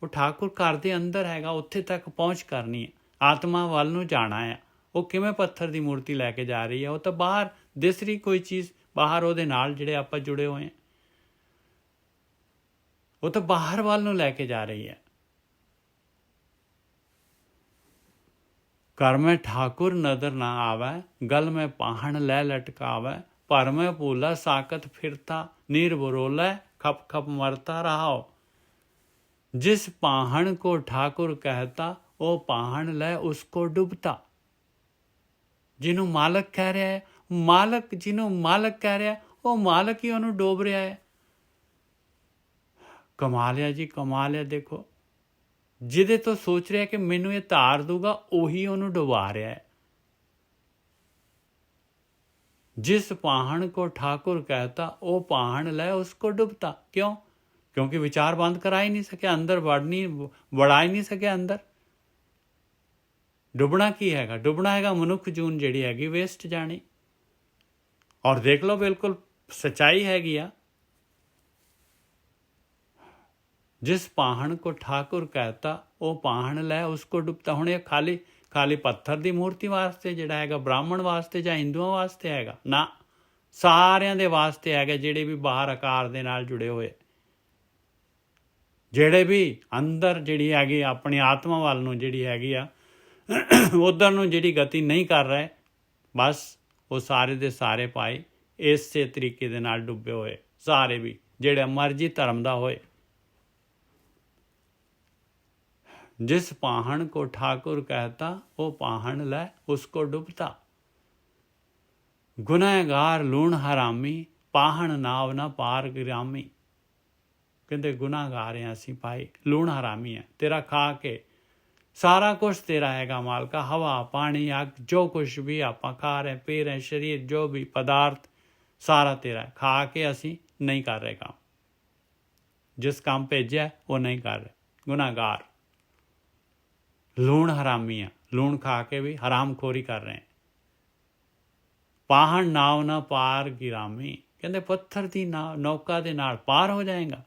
ਉਹ ਠਾਕੁਰ ਘਰ ਦੇ ਅੰਦਰ ਹੈਗਾ, ਉੱਥੇ ਤੱਕ ਪਹੁੰਚ ਕਰਨੀ ਹੈ, ਆਤਮਾ ਵੱਲ ਨੂੰ ਜਾਣਾ ਹੈ। ਉਹ ਕਿਵੇਂ ਪੱਥਰ ਦੀ ਮੂਰਤੀ ਲੈ ਕੇ ਜਾ ਰਹੀ ਹੈ? ਉਹ ਤਾਂ ਬਾਹਰ ਦਿਸ ਰਹੀ ਕੋਈ ਚੀਜ਼, ਬਾਹਰ ਉਹਦੇ ਨਾਲ ਜਿਹੜੇ ਆਪਾਂ ਜੁੜੇ ਹੋਏ ਹਾਂ, ਉਹ ਤਾਂ ਬਾਹਰ ਵੱਲ ਨੂੰ ਲੈ ਕੇ ਜਾ ਰਹੀ ਹੈ। ਘਰ ਮੈਂ ਠਾਕੁਰ ਨਦਰ ਨਾ ਆਵੈ, ਗਲ ਮੈਂ ਪਾਹਣ ਲੈ ਲਟਕਾਵੈ। ਪਰ ਮੈਂ ਭੂਲਾ ਸਾਕਤ ਫਿਰਤਾ, ਨੀਰ ਬਰੋਲੇ खप खप मरता रहाओ। जिस पाहण को ठाकुर कहता, वो पाहण ले उसको डुबता। ਜਿਹਨੂੰ ਮਾਲਕ ਕਹਿ ਰਿਹਾ ਹੈ, ਮਾਲਕ ਜਿਹਨੂੰ ਮਾਲਕ ਕਹਿ ਰਿਹਾ, ਉਹ ਮਾਲਕ ਹੀ ਉਹਨੂੰ ਡੋਬ ਰਿਹਾ ਹੈ। ਕਮਾਲ ਹੈ ਜੀ, ਕਮਾਲ ਹੈ। ਦੇਖੋ, ਜਿਹਦੇ ਤੋਂ ਸੋਚ ਰਿਹਾ ਕਿ ਮੈਨੂੰ ਇਹ ਧਾਰ ਦੂਗਾ, ਉਹੀ ਉਹਨੂੰ ਡੁਬਾ ਰਿਹਾ ਹੈ। जिस पाहण को ठाकुर कहता, वो पाहण ले उसको डुबता। क्यों? क्योंकि विचार बंद करा ही नहीं सके, अंदर बढ़ा ही नहीं सके अंदर। डुबना की हैगा? डुबना हैगा मनुख जून जिहड़ी हैगी वेस्ट जानी। और देख लो, बिल्कुल सच्चाई हैगी आ। जिस पाहण को ठाकुर कहता ਉਹ ਪਾਹਣ ਲੈ ਉਸਕੋ ਡੁੱਬਤਾ। ਹੁਣ ਇਹ ਖਾਲੀ ਪੱਥਰ ਦੀ ਮੂਰਤੀ ਵਾਸਤੇ ਜਿਹੜਾ ਹੈਗਾ, ਬ੍ਰਾਹਮਣ ਵਾਸਤੇ ਜਾਂ ਹਿੰਦੂਆਂ ਵਾਸਤੇ ਹੈਗਾ ਨਾ, ਸਾਰਿਆਂ ਦੇ ਵਾਸਤੇ ਹੈਗਾ, ਜਿਹੜੇ ਵੀ ਬਾਹਰ ਆਕਾਰ ਦੇ ਨਾਲ ਜੁੜੇ ਹੋਏ, ਜਿਹੜੇ ਵੀ ਅੰਦਰ ਜਿਹੜੀ ਹੈਗੀ ਆਪਣੀ ਆਤਮਾ ਵੱਲ ਨੂੰ ਜਿਹੜੀ ਹੈਗੀ ਆ ਉੱਧਰ ਨੂੰ ਜਿਹੜੀ ਗਤੀ ਨਹੀਂ ਕਰ ਰਹੇ, ਬਸ ਉਹ ਸਾਰੇ ਦੇ ਸਾਰੇ ਭਾਈ ਇਸੇ ਤਰੀਕੇ ਦੇ ਨਾਲ ਡੁੱਬੇ ਹੋਏ, ਸਾਰੇ ਵੀ ਜਿਹੜੇ ਮਰਜ਼ੀ ਧਰਮ ਦਾ ਹੋਏ। जिस पाहण को ठाकुर कहता वो पाहण लै उसको डुबता। गुनहगार लूण हरामी पाहण नाव ना पार गिरामी। कहते गुनाहगार हैं ਅਸੀਂ ਭਾਈ, ਲੂਣ ਹਰਾਮੀ ਹੈ, ਤੇਰਾ ਖਾ ਕੇ ਸਾਰਾ ਕੁਛ ਤੇਰਾ ਹੈਗਾ ਮਾਲਕਾ, ਹਵਾ ਪਾਣੀ ਅੱਗ ਜੋ ਕੁਛ ਵੀ ਆਪਾਂ ਖਾ ਰਹੇ ਪੀ ਰਹੇ, ਸਰੀਰ ਜੋ ਵੀ ਪਦਾਰਥ ਸਾਰਾ ਤੇਰਾ, ਖਾ ਕੇ ਅਸੀਂ ਨਹੀਂ ਕਰ ਰਹੇ ਕੰਮ, ਜਿਸ ਕੰਮ ਭੇਜਿਆ ਉਹ ਨਹੀਂ ਕਰ ਰਹੇ, ਗੁਨਾਹਗਾਰ ਲੂਣ ਹਰਾਮੀ ਆ, ਲੂਣ ਖਾ ਕੇ ਵੀ ਹਰਾਮਖੋਰੀ ਕਰ ਰਹੇ। ਪਾਹਣ ਨਾਵ ਨਾ ਪਾਰ ਗਿਰਾਮੀ, ਕਹਿੰਦੇ ਪੱਥਰ ਦੀ ਨੌਕਾ ਦੇ ਨਾਲ ਪਾਰ ਹੋ ਜਾਏਗਾ।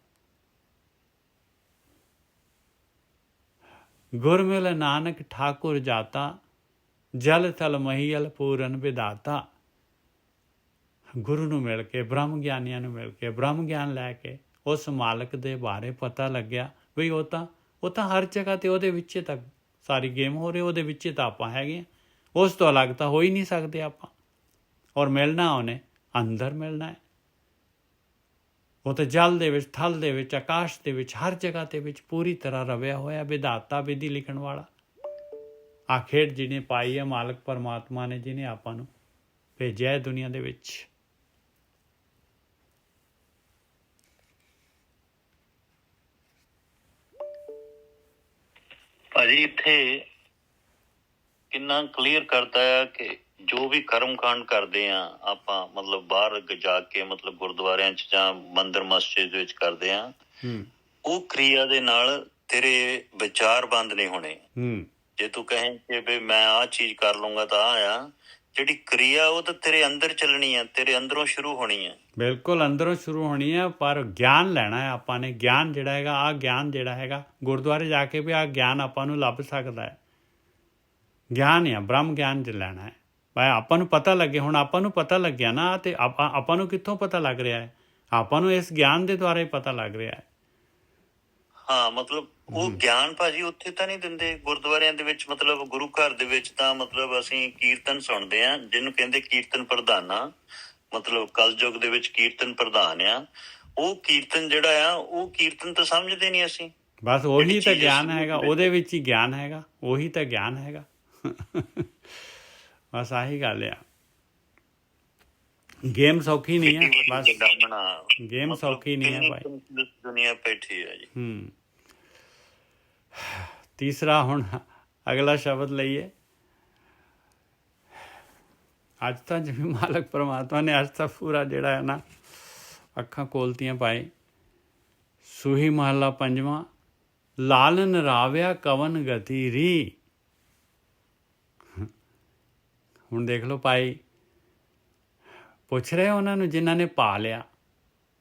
ਗੁਰ ਮਿਲ ਨਾਨਕ ਠਾਕੁਰ ਜਾਤਾ, ਜਲ ਥਲ ਮਹੀਲ ਪੂਰਨ ਵਿਦਾਤਾ। ਗੁਰੂ ਨੂੰ ਮਿਲ ਕੇ, ਬ੍ਰਹਮ ਗਿਆਨੀਆਂ ਨੂੰ ਮਿਲ ਕੇ, ਬ੍ਰਹਮ ਗਿਆਨ ਲੈ ਕੇ ਉਸ ਮਾਲਕ ਦੇ ਬਾਰੇ ਪਤਾ ਲੱਗਿਆ ਵੀ ਉਹ ਤਾਂ ਹਰ ਜਗ੍ਹਾ 'ਤੇ ਉਹਦੇ ਵਿੱਚ ਤੱਕ ਸਾਰੀ ਗੇਮ ਹੋ ਰਹੀ, ਉਹਦੇ ਵਿੱਚ ਤਾਂ ਆਪਾਂ ਹੈਗੇ ਹਾਂ, ਉਸ ਤੋਂ ਅਲੱਗ ਤਾਂ ਹੋ ਹੀ ਨਹੀਂ ਸਕਦੇ ਆਪਾਂ। ਔਰ ਮਿਲਣਾ ਉਹਨੇ ਅੰਦਰ ਮਿਲਣਾ ਹੈ, ਉਹ ਤਾਂ ਜਲ ਦੇ ਵਿੱਚ, ਥਲ ਦੇ ਵਿੱਚ, ਆਕਾਸ਼ ਦੇ ਵਿੱਚ, ਹਰ ਜਗ੍ਹਾ ਦੇ ਵਿੱਚ ਪੂਰੀ ਤਰ੍ਹਾਂ ਰਵਿਆ ਹੋਇਆ, ਵਿਧਾਤਾ ਵਿਧੀ ਲਿਖਣ ਵਾਲਾ। ਆ ਖੇਡ ਜਿਹਨੇ ਪਾਈ ਹੈ ਮਾਲਕ ਪਰਮਾਤਮਾ ਨੇ, ਜਿਹਨੇ ਆਪਾਂ ਨੂੰ ਭੇਜਿਆ ਹੈ ਦੁਨੀਆ ਦੇ ਵਿੱਚ। ਭਾਜੀ ਇੱਥੇ ਕਿੰਨਾ ਕਲੀਅਰ ਕਰਦਾ ਆ ਕਿ ਜੋ ਵੀ ਕਰਮਕਾਂਡ ਕਰਦੇ ਆ ਆਪਾਂ, ਮਤਲਬ ਬਾਹਰ ਜਾ ਕੇ, ਮਤਲਬ ਗੁਰਦੁਆਰਿਆਂ 'ਚ ਜਾਂ ਮੰਦਿਰ ਮਸਜਿਦ ਵਿੱਚ ਕਰਦੇ ਆ, ਉਹ ਕਿਰਿਆ ਦੇ ਨਾਲ ਤੇਰੇ ਵਿਚਾਰ ਬੰਦ ਨਹੀਂ ਹੋਣੇ। ਜੇ ਤੂੰ ਕਹੇ ਕਿ ਵੀ ਮੈਂ ਆਹ ਚੀਜ਼ ਕਰ ਲਊਂਗਾ ਤਾਂ ਆ, ਜਿਹੜੀ ਕਿਰਿਆ ਉਹ ਤਾਂ ਤੇਰੇ ਅੰਦਰ ਚੱਲਣੀ ਆ, ਤੇਰੇ ਅੰਦਰੋਂ ਸ਼ੁਰੂ ਹੋਣੀ ਆ। ਬਿਲਕੁਲ ਅੰਦਰੋਂ ਸ਼ੁਰੂ ਹੋਣੀ ਹੈ, ਪਰ ਗਿਆਨ ਲੈਣਾ ਹੈ ਆਪਾਂ ਨੇ। ਗਿਆਨ ਜਿਹੜਾ ਹੈਗਾ, ਆਹ ਗਿਆਨ ਜਿਹੜਾ ਹੈਗਾ, ਗੁਰਦੁਆਰੇ ਜਾ ਕੇ ਵੀ ਆਹ ਗਿਆਨ ਆਪਾਂ ਨੂੰ ਲੱਭ ਸਕਦਾ ਹੈ। ਗਿਆਨ ਆ, ਬ੍ਰਹਮ ਗਿਆਨ ਜ ਲੈਣਾ ਹੈ ਭਾਈ, ਆਪਾਂ ਨੂੰ ਪਤਾ ਲੱਗੇ। ਹੁਣ ਆਪਾਂ ਨੂੰ ਪਤਾ ਲੱਗਿਆ ਨਾ, ਅਤੇ ਆਪਾਂ ਨੂੰ ਕਿੱਥੋਂ ਪਤਾ ਲੱਗ ਰਿਹਾ ਹੈ? ਆਪਾਂ ਨੂੰ ਇਸ ਗਿਆਨ ਦੇ ਦੁਆਰਾ ਹੀ ਪਤਾ ਲੱਗ ਰਿਹਾ ਹੈ। ਹਾਂ, ਮਤਲਬ ਉਹ ਗਿਆਨ ਭਾਜੀ ਉੱਥੇ ਤਾਂ ਨਹੀਂ ਦਿੰਦੇ ਗੁਰਦੁਆਰਿਆਂ ਦੇ ਵਿੱਚ, ਮਤਲਬ ਗੁਰੂ ਘਰ ਦੇ ਵਿੱਚ ਤਾਂ ਮਤਲਬ ਅਸੀਂ ਕੀਰਤਨ ਸੁਣਦੇ ਹਾਂ, ਜਿਹਨੂੰ ਕਹਿੰਦੇ ਕੀਰਤਨ ਪ੍ਰਧਾਨਾ, ਮਤਲਬ ਕਲਯੁੱਗ ਦੇ ਵਿੱਚ ਕੀਰਤਨ ਪ੍ਰਧਾਨ ਆ। ਉਹ ਕੀਰਤਨ ਜਿਹੜਾ ਆ, ਉਹ ਕੀਰਤਨ ਤਾਂ ਸਮਝਦੇ ਨਹੀਂ ਅਸੀਂ। ਬਸ ਉਹੀ ਤਾਂ ਗਿਆਨ ਹੈਗਾ, ਉਹਦੇ ਵਿੱਚ ਹੀ ਗਿਆਨ ਹੈਗਾ, ਉਹੀ ਤਾਂ ਗਿਆਨ ਹੈਗਾ। ਬਸ ਆਹੀ ਗੱਲ ਆ। ਗੇਮ ਸੌਖੀ ਨਹੀਂ ਹੈ, ਬਸ ਗੇਮ ਸੌਖੀ ਨਹੀਂ ਹੈ ਭਾਈ, ਦੁਨੀਆ ਬੈਠੀ ਹੈ ਜੀ। ਤੀਸਰਾ ਹੁਣ ਅਗਲਾ ਸ਼ਬਦ ਲਈਏ। ਅੱਜ ਤਾਂ ਜਿਵੇਂ ਮਾਲਕ ਪਰਮਾਤਮਾ ਨੇ ਅੱਜ ਤਾਂ ਪੂਰਾ ਜਿਹੜਾ ਹੈ ਨਾ ਅੱਖਾਂ ਖੋਲ੍ਹਤੀਆਂ ਭਾਈ। ਸੂਹੀ ਮਹੱਲਾ ਪੰਜਵਾਂ। ਲਾਲਨ ਰਾਵਿਆ ਕਵਨ ਗਤੀ ਰੀ। ਹੁਣ ਦੇਖ ਲਓ ਭਾਈ, ਪੁੱਛ ਰਹੇ ਉਹਨਾਂ ਨੂੰ ਜਿਨ੍ਹਾਂ ਨੇ ਪਾ ਲਿਆ,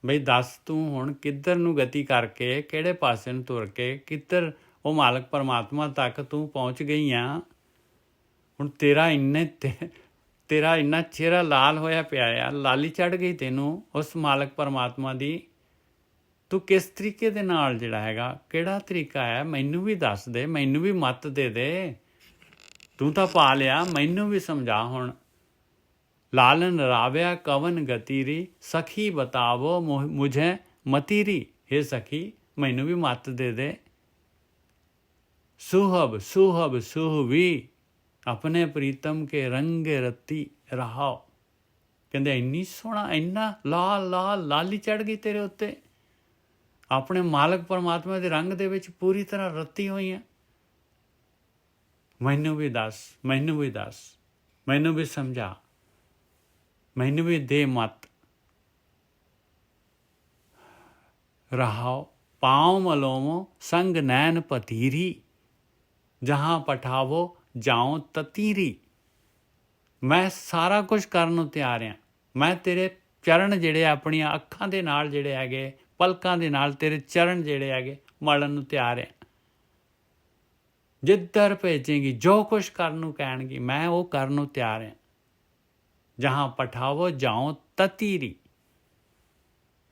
ਬਈ ਦੱਸ ਤੂੰ ਹੁਣ ਕਿੱਧਰ ਨੂੰ ਗਤੀ ਕਰਕੇ, ਕਿਹੜੇ ਪਾਸੇ ਨੂੰ ਤੁਰ ਕੇ, ਕਿੱਧਰ ਉਹ ਮਾਲਕ ਪਰਮਾਤਮਾ ਤੱਕ ਤੂੰ ਪਹੁੰਚ ਗਈ ਆ। ਹੁਣ ਤੇਰਾ ਇੰਨਾ ਚਿਹਰਾ ਲਾਲ ਹੋਇਆ ਪਿਆ ਆ, ਲਾਲੀ ਚੜ੍ਹ ਗਈ ਤੈਨੂੰ ਉਸ ਮਾਲਕ ਪਰਮਾਤਮਾ ਦੀ। ਤੂੰ ਕਿਸ ਤਰੀਕੇ ਦੇ ਨਾਲ ਜਿਹੜਾ ਹੈਗਾ, ਕਿਹੜਾ ਤਰੀਕਾ ਹੈ, ਮੈਨੂੰ ਵੀ ਦੱਸ ਦੇ, ਮੈਨੂੰ ਵੀ ਮੱਤ ਦੇ ਦੇ। ਤੂੰ ਤਾਂ ਪਾ ਲਿਆ, ਮੈਨੂੰ ਵੀ ਸਮਝਾ ਹੁਣ। ਲਾਲਨ ਰਾਵਿਆ ਕਵਨ ਗਤੀਰੀ, ਸਖੀ ਬਤਾਵੋ ਮੁਝੇ ਮਤੀਰੀ। ਹੇ ਸਖੀ, ਮੈਨੂੰ ਵੀ ਮੱਤ ਦੇ ਦੇ। ਸੁਹਬ ਸੁਹਬ ਸੁਹਵੀ, ਆਪਣੇ ਪ੍ਰੀਤਮ ਕੇ ਰੰਗੇ ਰੱਤੀ ਰਹਾਓ। ਕਹਿੰਦੇ ਇੰਨੀ ਸੋਹਣਾ, ਇੰਨਾ ਲਾਲੀ ਚੜ੍ਹ ਗਈ ਤੇਰੇ ਉੱਤੇ, ਆਪਣੇ ਮਾਲਕ ਪਰਮਾਤਮਾ ਦੇ ਰੰਗ ਦੇ ਵਿੱਚ ਪੂਰੀ ਤਰ੍ਹਾਂ ਰੱਤੀ ਹੋਈ ਹੈ। ਮੈਨੂੰ ਵੀ ਦੱਸ, ਮੈਨੂੰ ਵੀ ਦੱਸ, ਮੈਨੂੰ ਵੀ ਸਮਝਾ, ਮੈਨੂੰ ਵੀ ਦੇ ਮਤ। ਰਹਾਓ ਪਾਉ ਮਲੋਮੋ ਸੰਗ ਨੈਣ ਪਤੀਰੀ, ਜਹਾਂ ਪਠਾਵੋ ਜਾਉ ਤਤੀਰੀ। ਮੈਂ ਸਾਰਾ ਕੁਝ ਕਰਨ ਨੂੰ ਤਿਆਰ ਹਾਂ। ਮੈਂ ਤੇਰੇ ਚਰਨ ਜਿਹੜੇ ਆਪਣੀਆਂ ਅੱਖਾਂ ਦੇ ਨਾਲ ਜਿਹੜੇ ਹੈਗੇ, ਪਲਕਾਂ ਦੇ ਨਾਲ ਤੇਰੇ ਚਰਨ ਜਿਹੜੇ ਹੈਗੇ ਮਲਣ ਨੂੰ ਤਿਆਰ ਹਾਂ। ਜਿੱਧਰ ਭੇਜੇਗੀ, ਜੋ ਕੁਛ ਕਰਨ ਨੂੰ ਕਹਿਣਗੀ, ਮੈਂ ਉਹ ਕਰਨ ਨੂੰ ਤਿਆਰ ਹਾਂ। ਜਹਾਂ ਪਠਾਵੋ ਜਾਉ ਤਤੀਰੀ,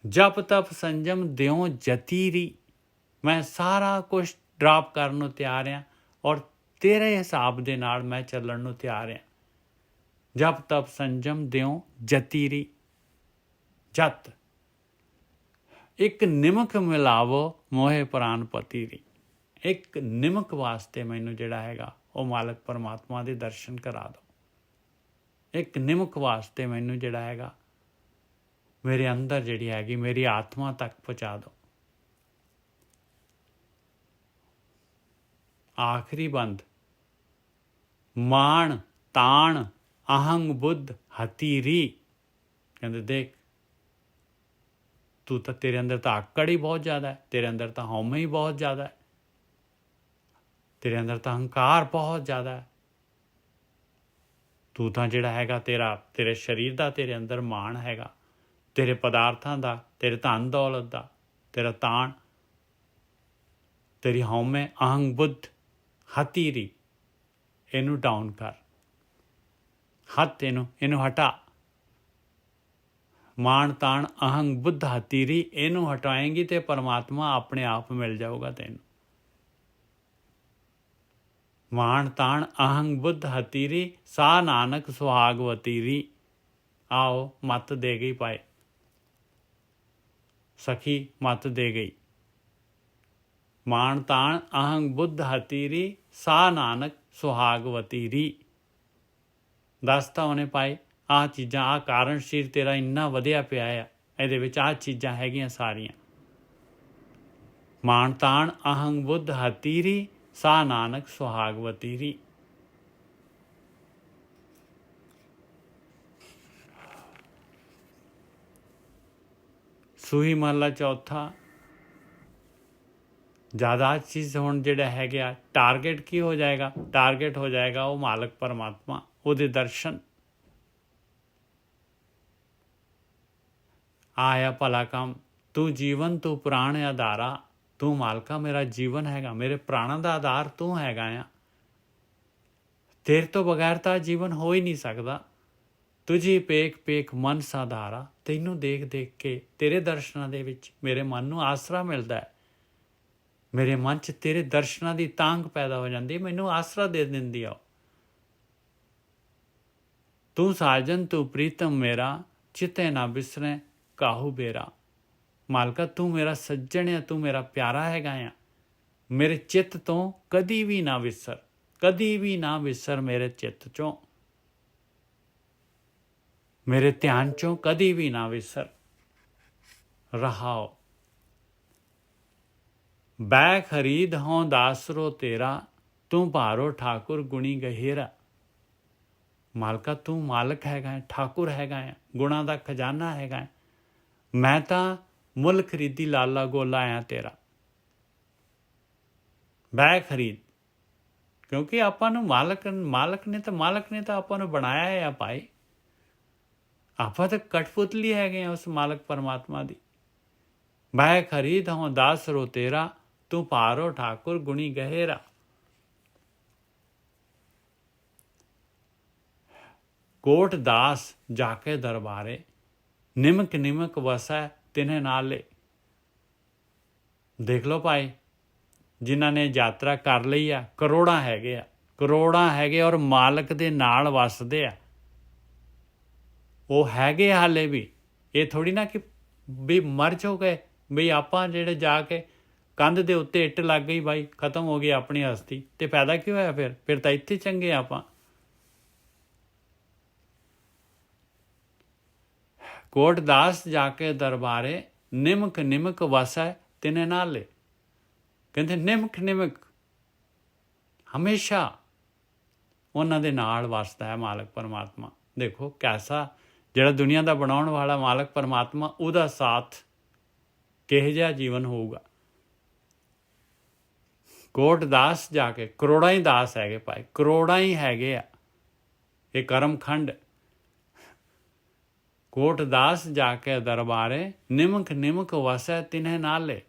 ਜਪ ਤਪ ਸੰਜਮ ਦਿਓ ਜਤੀਰੀ। ਮੈਂ ਸਾਰਾ ਕੁਛ ਡਰਾਪ ਕਰਨ ਨੂੰ ਤਿਆਰ ਹਾਂ ਔਰ ਤੇਰੇ ਹਿਸਾਬ ਦੇ ਨਾਲ ਮੈਂ ਚੱਲਣ ਨੂੰ ਤਿਆਰ ਹਾਂ। ਜਪ ਤਪ ਸੰਜਮ ਦਿਓ ਜਤੀਰੀ। ਜਤ ਇੱਕ ਨਿਮਕ ਮਿਲਾਵੋ ਮੋਹੇ ਪ੍ਰਾਨ ਪਤੀਰੀ। ਇੱਕ ਨਿਮਕ ਵਾਸਤੇ ਮੈਨੂੰ ਜਿਹੜਾ ਹੈਗਾ ਉਹ ਮਾਲਕ ਪਰਮਾਤਮਾ ਦੇ ਦਰਸ਼ਨ ਕਰਾ ਦਿਓ। ਇੱਕ ਨਿਮਕ ਵਾਸਤੇ ਮੈਨੂੰ ਜਿਹੜਾ ਹੈਗਾ ਮੇਰੇ ਅੰਦਰ ਜਿਹੜੀ ਹੈਗੀ ਮੇਰੀ ਆਤਮਾ ਤੱਕ ਪਹੁੰਚਾ ਦਿਓ। ਆਖਰੀ ਬੰਦ, ਮਾਣ ਤਾਣ ਅਹੰਗ ਬੁੱਧ ਹਤੀਰੀ। ਕਹਿੰਦੇ ਦੇਖ ਤੂੰ ਤਾਂ, ਤੇਰੇ ਅੰਦਰ ਤਾਂ ਆਕੜ ਹੀ ਬਹੁਤ ਜ਼ਿਆਦਾ ਹੈ, ਤੇਰੇ ਅੰਦਰ ਤਾਂ ਹਉਮੈ ਹੀ ਬਹੁਤ ਜ਼ਿਆਦਾ ਹੈ, ਤੇਰੇ ਅੰਦਰ ਤਾਂ ਹੰਕਾਰ ਬਹੁਤ ਜ਼ਿਆਦਾ ਹੈ। ਤੂੰ ਤਾਂ ਜਿਹੜਾ ਹੈਗਾ ਤੇਰੇ ਸਰੀਰ ਦਾ ਤੇਰੇ ਅੰਦਰ ਮਾਣ ਹੈਗਾ, ਤੇਰੇ ਪਦਾਰਥਾਂ ਦਾ, ਤੇਰੇ ਧਨ ਦੌਲਤ ਦਾ, ਤੇਰਾ ਤਾਣ, ਤੇਰੀ ਹਉਮੈ ਅਹੰਗ ਬੁੱਧ ਹਤੀਰੀ। ਇਹਨੂੰ ਡਾਊਨ ਕਰ, ਹੱਥ ਇਹਨੂੰ ਹਟਾ। ਮਾਣ ਤਾਣ ਅਹੰਗ ਬੁੱਧ ਹਤੀਰੀ, ਇਹਨੂੰ ਹਟਾਏਂਗੀ ਤੇ ਪਰਮਾਤਮਾ ਆਪਣੇ ਆਪ ਮਿਲ ਜਾਊਗਾ ਤੈਨੂੰ। ਮਾਣ ਤਾਣ ਅਹੰਗ ਬੁੱਧ ਹਤੀਰੀ, ਸਾ ਨਾਨਕ ਸੁਹਾਗ ਵਤੀਰੀ। ਆਓ ਮੱਤ ਦੇ ਗਈ ਪਾਏ, ਸਖੀ ਮੱਤ ਦੇ ਗਈ। ਮਾਣ ਤਾਣ ਅਹੰਗ ਬੁੱਧ ਹਤੀਰੀ, ਸਾ ਨਾਨਕ ਸੁਹਾਗ ਵਤੀਰੀ। ਦੱਸਤਾ ਉਹਨੇ ਪਾਏ ਆਹ ਚੀਜ਼ਾਂ, ਆਹ ਕਾਰਨ ਸ਼ਰੀਰ ਤੇਰਾ ਇੰਨਾ ਵਧਿਆ ਪਿਆ ਆ, ਇਹਦੇ ਵਿੱਚ ਆਹ ਚੀਜ਼ਾਂ ਹੈਗੀਆਂ ਸਾਰੀਆਂ। ਮਾਣ ਤਾਣ ਅਹੰਗ ਬੁੱਧ ਹਤੀਰੀ, ਸਾ ਨਾਨਕ ਸੁਹਾਗ ਵਤੀਰੀ। ਸੂਹੀ ਮਹਲਾ ਚੌਥਾ। ਜ਼ਿਆਦਾ ਚੀਜ਼ ਹੁਣ ਜਿਹੜਾ ਹੈਗਾ ਟਾਰਗੇਟ ਕੀ ਹੋ ਜਾਏਗਾ? ਟਾਰਗੇਟ ਹੋ ਜਾਏਗਾ ਉਹ ਮਾਲਕ ਪਰਮਾਤਮਾ, ਉਹਦੇ ਦਰਸ਼ਨ। ਆਇਆ ਭਲਾ ਕੰਮ, ਤੂੰ ਜੀਵਨ ਤੂੰ ਪ੍ਰਾਣ ਆਧਾਰਾ। ਤੂੰ ਮਾਲਕਾ ਮੇਰਾ ਜੀਵਨ ਹੈਗਾ, ਮੇਰੇ ਪ੍ਰਾਣਾਂ ਦਾ ਆਧਾਰ ਤੂੰ ਹੈਗਾ ਆ। ਤੇਰੇ ਤੋਂ ਬਗੈਰ ਤਾਂ ਜੀਵਨ ਹੋ ਹੀ ਨਹੀਂ ਸਕਦਾ। ਤੁਝੀ ਪੇਖ ਪੇਖ ਮਨ ਸਾਧਾਰਾ। ਤੈਨੂੰ ਦੇਖ ਦੇਖ ਕੇ ਤੇਰੇ ਦਰਸ਼ਨਾਂ ਦੇ ਵਿੱਚ ਮੇਰੇ ਮਨ ਨੂੰ ਆਸਰਾ ਮਿਲਦਾ ਹੈ। ਮੇਰੇ ਮਨ 'ਚ ਤੇਰੇ ਦਰਸ਼ਨਾਂ ਦੀ ਤਾਂਘ ਪੈਦਾ ਹੋ ਜਾਂਦੀ, ਮੈਨੂੰ ਆਸਰਾ ਦੇ ਦਿੰਦੀ ਆ। ਤੂੰ ਸਾਜਨ ਤੂੰ ਪ੍ਰੀਤਮ ਮੇਰਾ, ਚਿਤੇ ਨਾ ਬਿਸਰੇ ਕਾਹੂ ਬੇਰਾ। ਮਾਲਕਾ ਤੂੰ ਮੇਰਾ ਸੱਜਣ ਆ, ਤੂੰ ਮੇਰਾ ਪਿਆਰਾ ਹੈਗਾ ਆ। ਮੇਰੇ ਚਿੱਤ ਤੋਂ ਕਦੀ ਵੀ ਨਾ ਵਿਸਰ, ਕਦੀ ਵੀ ਨਾ ਵਿਸਰ ਮੇਰੇ ਚਿੱਤ 'ਚੋਂ, ਮੇਰੇ ਧਿਆਨ 'ਚੋਂ ਕਦੀ ਵੀ ਨਾ ਵਿਸਰ। ਰਹਾਓ ਬੈ ਖਰੀਦ ਹੋਂ ਦਾਸਰੋ ਤੇਰਾ, ਤੂੰ ਭਾਰੋ ਠਾਕੁਰ ਗੁਣੀ ਗਹਿਰਾ। ਮਾਲਕਾ ਤੂੰ ਮਾਲਕ ਹੈਗਾ, ਠਾਕੁਰ ਹੈਗਾ ਆ, ਗੁਣਾਂ ਦਾ ਖਜ਼ਾਨਾ ਹੈਗਾ। ਮੈਂ ਤਾਂ ਮੁੱਲ ਖਰੀਦੀ ਲਾਲਾ ਗੋਲਾ ਆ ਤੇਰਾ। ਬੈ ਖਰੀਦ, ਕਿਉਂਕਿ ਆਪਾਂ ਨੂੰ ਮਾਲਕ ਨੇ ਤਾਂ ਆਪਾਂ ਨੂੰ ਬਣਾਇਆ ਆ ਭਾਈ। ਆਪਾਂ ਤਾਂ ਕਠਪੁਤਲੀ ਹੈਗੇ ਆ ਉਸ ਮਾਲਕ ਪਰਮਾਤਮਾ ਦੀ। ਬੈ ਖਰੀਦ ਹੋਂ ਦਾਸਰੋ ਤੇਰਾ, ਤੂੰ ਭਾਰੋ ਠਾਕੁਰ ਗੁਣੀ ਗਹਿਰਾ। ਕੋਟ ਦਾਸ ਜਾ ਕੇ ਦਰਬਾਰੇ, ਨਿਮਕ ਨਿਮਕ ਵਸੈ ਤਿਨ੍ਹੇ ਨਾਲੇ। ਦੇਖ ਲਓ ਭਾਈ, ਜਿਨ੍ਹਾਂ ਨੇ ਯਾਤਰਾ ਕਰ ਲਈ ਆ, ਕਰੋੜਾਂ ਹੈਗੇ ਔਰ ਮਾਲਕ ਦੇ ਨਾਲ ਵਸਦੇ ਆ। ਉਹ ਹੈਗੇ ਹਾਲੇ ਵੀ। ਇਹ ਥੋੜੀ ਨਾ ਕਿ ਵੀ ਮਰ ਜੋ ਗਏ, ਵੀ ਆਪਾਂ ਜਿਹੜੇ ਜਾ ਕੇ ਕੰਧ ਦੇ ਉੱਤੇ ਇੱਟ ਲੱਗ ਗਈ ਬਾਈ, ਖਤਮ ਹੋ ਗਈ ਆਪਣੀ ਹਸਤੀ, ਤੇ ਫਾਇਦਾ ਕੀ ਹੋਇਆ? ਫਿਰ ਤਾਂ ਇੱਥੇ ਚੰਗੇ ਆਪਾਂ। ਕੋਟ ਦਾਸ ਜਾ ਕੇ ਦਰਬਾਰੇ, ਨਿਮਕ ਨਿਮਕ ਵਸੈ ਤਿਨੇ ਨਾਲੇ। ਕਹਿੰਦੇ ਨਿਮਕ ਨਿਮਕ ਹਮੇਸ਼ਾ ਉਹਨਾਂ ਦੇ ਨਾਲ ਵਸਦਾ ਹੈ ਮਾਲਕ ਪਰਮਾਤਮਾ। ਦੇਖੋ ਕੈਸਾ, ਜਿਹੜਾ ਦੁਨੀਆ ਦਾ ਬਣਾਉਣ ਵਾਲਾ ਮਾਲਕ ਪਰਮਾਤਮਾ, ਉਹਦਾ ਸਾਥ ਕਿਹੋ ਜਿਹਾ ਜੀਵਨ ਹੋਊਗਾ। ਕੋਟ ਦਾਸ ਜਾ ਕੇ, ਕਰੋੜਾਂ ਹੀ ਦਾਸ ਹੈਗੇ ਭਾਈ, ਕਰੋੜਾਂ ਹੀ ਹੈਗੇ ਆ। ਇਹ ਕਰਮ ਖੰਡ। ਕੋਟ ਦਾਸ ਜਾ ਕੇ ਦਰਬਾਰੇ, ਨਿਮਕ ਨਿਮਕ ਵਸੈ ਤਿਨ੍ਹੇ ਨਾਲੇ।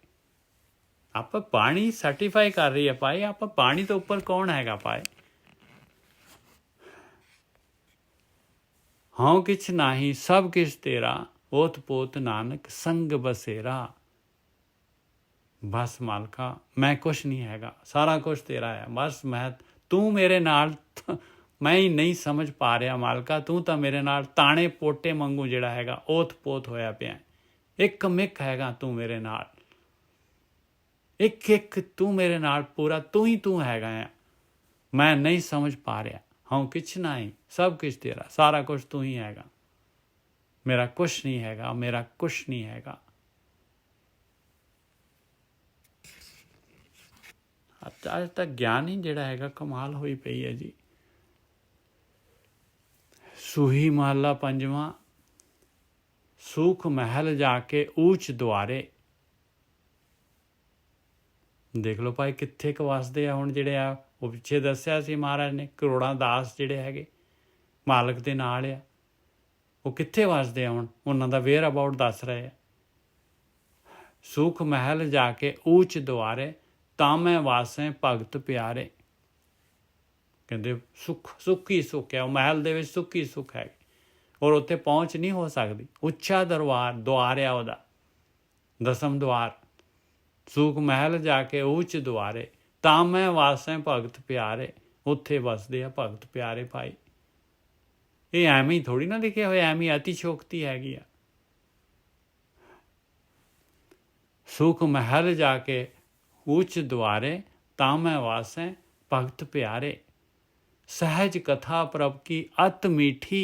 ਆਪਾਂ ਬਾਣੀ ਸਰਟੀਫਾਈ ਕਰ ਰਹੀ ਹੈ ਭਾਈ, ਆਪਾਂ ਬਾਣੀ ਤੋਂ ਉੱਪਰ ਕੌਣ ਹੈਗਾ ਭਾਈ। ਹਉ ਕਿਛ ਨਾਹੀ ਸਭ ਕਿਛ ਤੇਰਾ, ਓਤ ਪੋਤ ਨਾਨਕ ਸੰਗ ਬਸੇਰਾ। ਬਸ ਮਾਲਕਾ ਮੈਂ ਕੁਛ ਨਹੀਂ ਹੈਗਾ, ਸਾਰਾ ਕੁਛ ਤੇਰਾ ਹੈ। ਬਸ ਤੂੰ ਮੇਰੇ ਨਾਲ, ਮੈਂ ਹੀ ਨਹੀਂ ਸਮਝ ਪਾ ਰਿਹਾ ਮਾਲਕਾ, ਤੂੰ ਤਾਂ ਮੇਰੇ ਨਾਲ ਤਾਣੇ ਪੋਟੇ ਵਾਂਗੂ ਜਿਹੜਾ ਹੈਗਾ ਓਤ ਪੋਤ ਹੋਇਆ ਪਿਆ, ਇੱਕ ਮਿੱਕ ਹੈਗਾ ਤੂੰ ਮੇਰੇ ਨਾਲ, ਇੱਕ ਇੱਕ ਤੂੰ ਮੇਰੇ ਨਾਲ ਪੂਰਾ ਤੂੰ ਹੀ ਤੂੰ ਹੈਗਾ ਆ। ਮੈਂ ਨਹੀਂ ਸਮਝ ਪਾ ਰਿਹਾ। ਹਉ ਕਿਛ ਨਹੀਂ ਸਭ ਕੁਛ ਤੇਰਾ, ਸਾਰਾ ਕੁਛ ਤੂੰ ਹੀ ਹੈਗਾ, ਮੇਰਾ ਕੁਛ ਨਹੀਂ ਹੈਗਾ, ਮੇਰਾ ਕੁਛ ਨਹੀਂ ਹੈਗਾ। ਅੱਜ ਤੱਕ ਗਿਆਨ ਹੀ ਜਿਹੜਾ ਹੈਗਾ ਕਮਾਲ ਹੋਈ ਪਈ ਹੈ ਜੀ। ਸੂਹੀ ਮਹੱਲਾ ਪੰਜਵਾਂ। ਸੂਖ ਮਹਿਲ ਜਾ ਕੇ ਊਚ ਦੁਆਰੇ। ਦੇਖ ਲਓ ਭਾਈ ਕਿੱਥੇ ਕੁ ਵਸਦੇ ਆ ਹੁਣ ਜਿਹੜੇ ਆ, ਉਹ ਪਿੱਛੇ ਦੱਸਿਆ ਸੀ ਮਹਾਰਾਜ ਨੇ, ਕਰੋੜਾਂ ਦਾਸ ਜਿਹੜੇ ਹੈਗੇ ਮਾਲਕ ਦੇ ਨਾਲ ਆ, ਉਹ ਕਿੱਥੇ ਵਸਦੇ ਆ ਹੁਣ, ਉਹਨਾਂ ਦਾ ਵੇਅਰ ਅਬਾਊਟ ਦੱਸ ਰਹੇ ਆ। ਸੁਖ ਮਹਿਲ ਜਾ ਕੇ ਊਚ ਦੁਆਰੇ, ਤਾਂ ਮੈਂ ਵਾਸੈ ਭਗਤ ਪਿਆਰੇ। ਕਹਿੰਦੇ ਸੁੱਖ ਹੀ ਸੁੱਖ ਹੈ, ਉਹ ਮਹਿਲ ਦੇ ਵਿੱਚ ਸੁੱਖ ਹੀ ਸੁੱਖ ਹੈ, ਔਰ ਉੱਥੇ ਪਹੁੰਚ ਨਹੀਂ ਹੋ ਸਕਦੀ। ਉੱਚਾ ਦੁਆਰ ਆ ਉਹਦਾ, ਦਸਮ ਦੁਆਰ। ਸੁਖ ਮਹਿਲ ਜਾ ਕੇ ਊਚ ਦੁਆਰੇ, ਤਾਂ ਮੈਂ ਵਾਸੈ ਭਗਤ ਪਿਆਰੇ। ਉੱਥੇ ਵਸਦੇ ਆ ਭਗਤ ਪਿਆਰੇ ਭਾਈ। ਇਹ ਐਵੇਂ ਹੀ ਥੋੜ੍ਹੀ ਨਾ ਲਿਖਿਆ ਹੋਇਆ, ਐਵੇਂ ਅਤਿਸ਼ੋਕਤੀ ਹੈਗੀ ਆ। ਸੁਖ ਮਹਿਲ ਜਾ ਕੇ ਊਚ ਦੁਆਰੇ, ਤਾਂ ਮੈਂ ਵਾਸੈ ਭਗਤ ਪਿਆਰੇ। सहज कथा प्रभ की अत मीठी,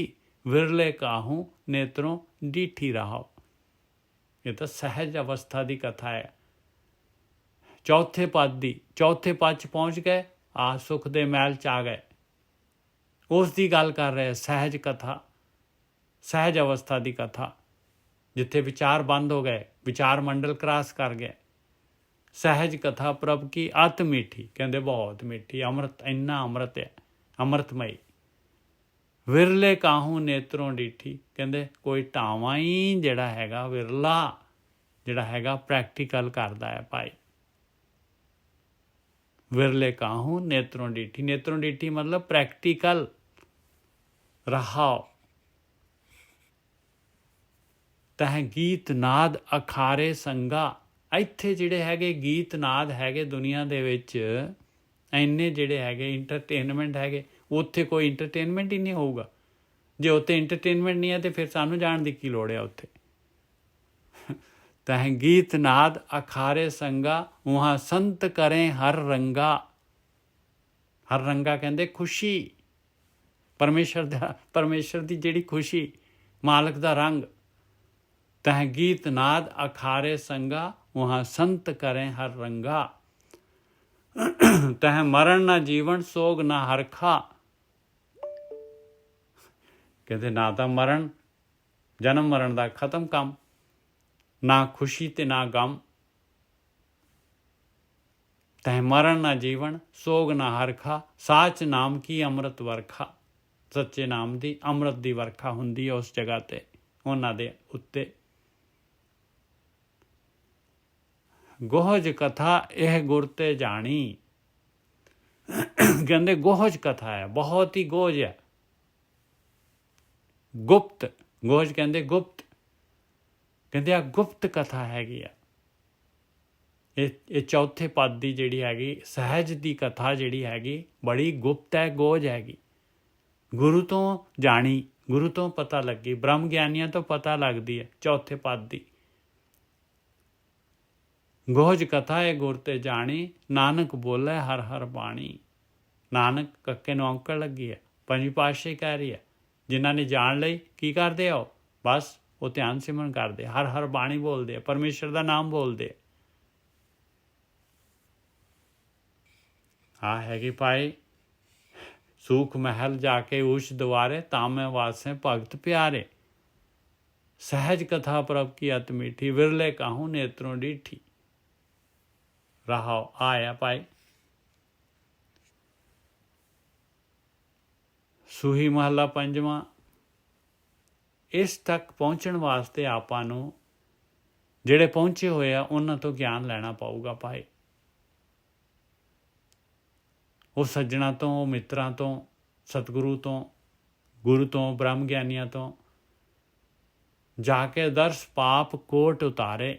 विरले काहू नेत्रों डीठी रहो। ये तो सहज अवस्था की कथा है। चौथे पद की, चौथे पद च पहुँच गए, आ सुख दे महल च आ गए, उस दी गल कर रहे। सहज कथा, सहज अवस्था की कथा, जिथे विचार बंद हो गए, विचार मंडल क्रॉस कर गए। सहज कथा प्रभ की अत मीठी, कहते बहुत मीठी, अमृत, इन्ना अमृत है, अमृतमई। विरले काहू नेत्रों डीठी, कहते कोई ढावां ही जिहड़ा हैगा विरला जिहड़ा हैगा प्रैक्टिकल करदा है भाई। विरले काहू नेत्रों डीठी, नेत्रों डीठी मतलब प्रैक्टिकल रहाओ। तह गीत नाद अखारे संगा, ਇੱਥੇ ਜਿਹੜੇ ਹੈਗੇ ਗੀਤ ਨਾਦ ਹੈਗੇ ਦੁਨੀਆ ਦੇ ਵਿੱਚ, ਇੰਨੇ ਜਿਹੜੇ ਹੈਗੇ ਇੰਟਰਟੇਨਮੈਂਟ ਹੈਗੇ, ਉੱਥੇ ਕੋਈ ਇੰਟਰਟੇਨਮੈਂਟ ਹੀ ਨਹੀਂ ਹੋਊਗਾ। ਜੇ ਉੱਥੇ ਇੰਟਰਟੇਨਮੈਂਟ ਨਹੀਂ ਹੈ ਤਾਂ ਫਿਰ ਸਾਨੂੰ ਜਾਣ ਦੀ ਕੀ ਲੋੜ ਹੈ ਉੱਥੇ। ਤਹ ਗੀਤ ਨਾਦ ਅਖਾਰੇ ਸੰਗਾ, ਵਹਾਂ ਸੰਤ ਕਰੇ ਹਰ ਰੰਗਾ। ਹਰ ਰੰਗਾ ਕਹਿੰਦੇ ਖੁਸ਼ੀ, ਪਰਮੇਸ਼ਰ ਦੀ ਜਿਹੜੀ ਖੁਸ਼ੀ, ਮਾਲਕ ਦਾ ਰੰਗ। ਤਹ ਗੀਤ ਨਾਦ ਅਖਾਰੇ ਸੰਗਾ, वहाँ संत करें हर रंगा। तह मरण ना जीवन सोग ना हरखा, कहते ना तो मरण जन्म मरण का खत्म काम, ना खुशी ते ना गम। तह मरण ना जीवन सोग ना हरखा, साच नाम की अमृत वर्खा। सच्चे नाम की अमृत की वर्खा हुंदी है उस जगह ते, उन्हां दे उत्ते। गोहज कथा यह गुर ते जानी, कहते गोहज कथा है, बहुत ही गोज है, गुप्त। गोहज कहते गुप्त, कहते आ गुप्त कथा हैगी आ। ये चौथे पद की जिहड़ी हैगी सहज की कथा जिहड़ी हैगी बड़ी गुप्त है, गोज हैगी। गुरु तो जानी, गुरु तो पता लगी, ब्रह्म ज्ञानियां तो पता लगती है चौथे पद की। गोहज कथा है गुर ते जानी, नानक बोले हर हर बाणी। नानक कक्के नूं औंकड़ लगी है, पंजवीं पातशाही कह रही है, जिन्हां ने जान लई की करदे हो, बस वो ध्यान सिमरन करदे, हर हर बाणी बोलदे, परमेश्वर दा नाम बोलदे। आ हैगी भाई सूख महल जाके ऊश द्वारे, तामे वासे भगत प्यारे। सहज कथा प्रभ की अत मीठी, विरले काहू नेत्रों डीठी। रहा आया भाई। सूही महला पंजवां। इस तक पहुँचण वास्ते आपां नूं ਜਿਹੜੇ ਪਹੁੰਚੇ ਹੋਏ ਆ ਉਹਨਾਂ ਤੋਂ ਗਿਆਨ ਲੈਣਾ ਪਊਗਾ ਭਾਈ। ਉਹ ਸੱਜਣਾ ਤੋਂ, ਉਹ ਮਿੱਤਰਾਂ ਤੋਂ, ਸਤਿਗੁਰੂ ਤੋਂ, ਗੁਰੂ ਤੋਂ, ਬ੍ਰਹਮ ਗਿਆਨੀਆਂ ਤੋਂ ਜਾ ਕੇ ਦਰਸ ਪਾਪ ਕੋਟ ਉਤਾਰੇ,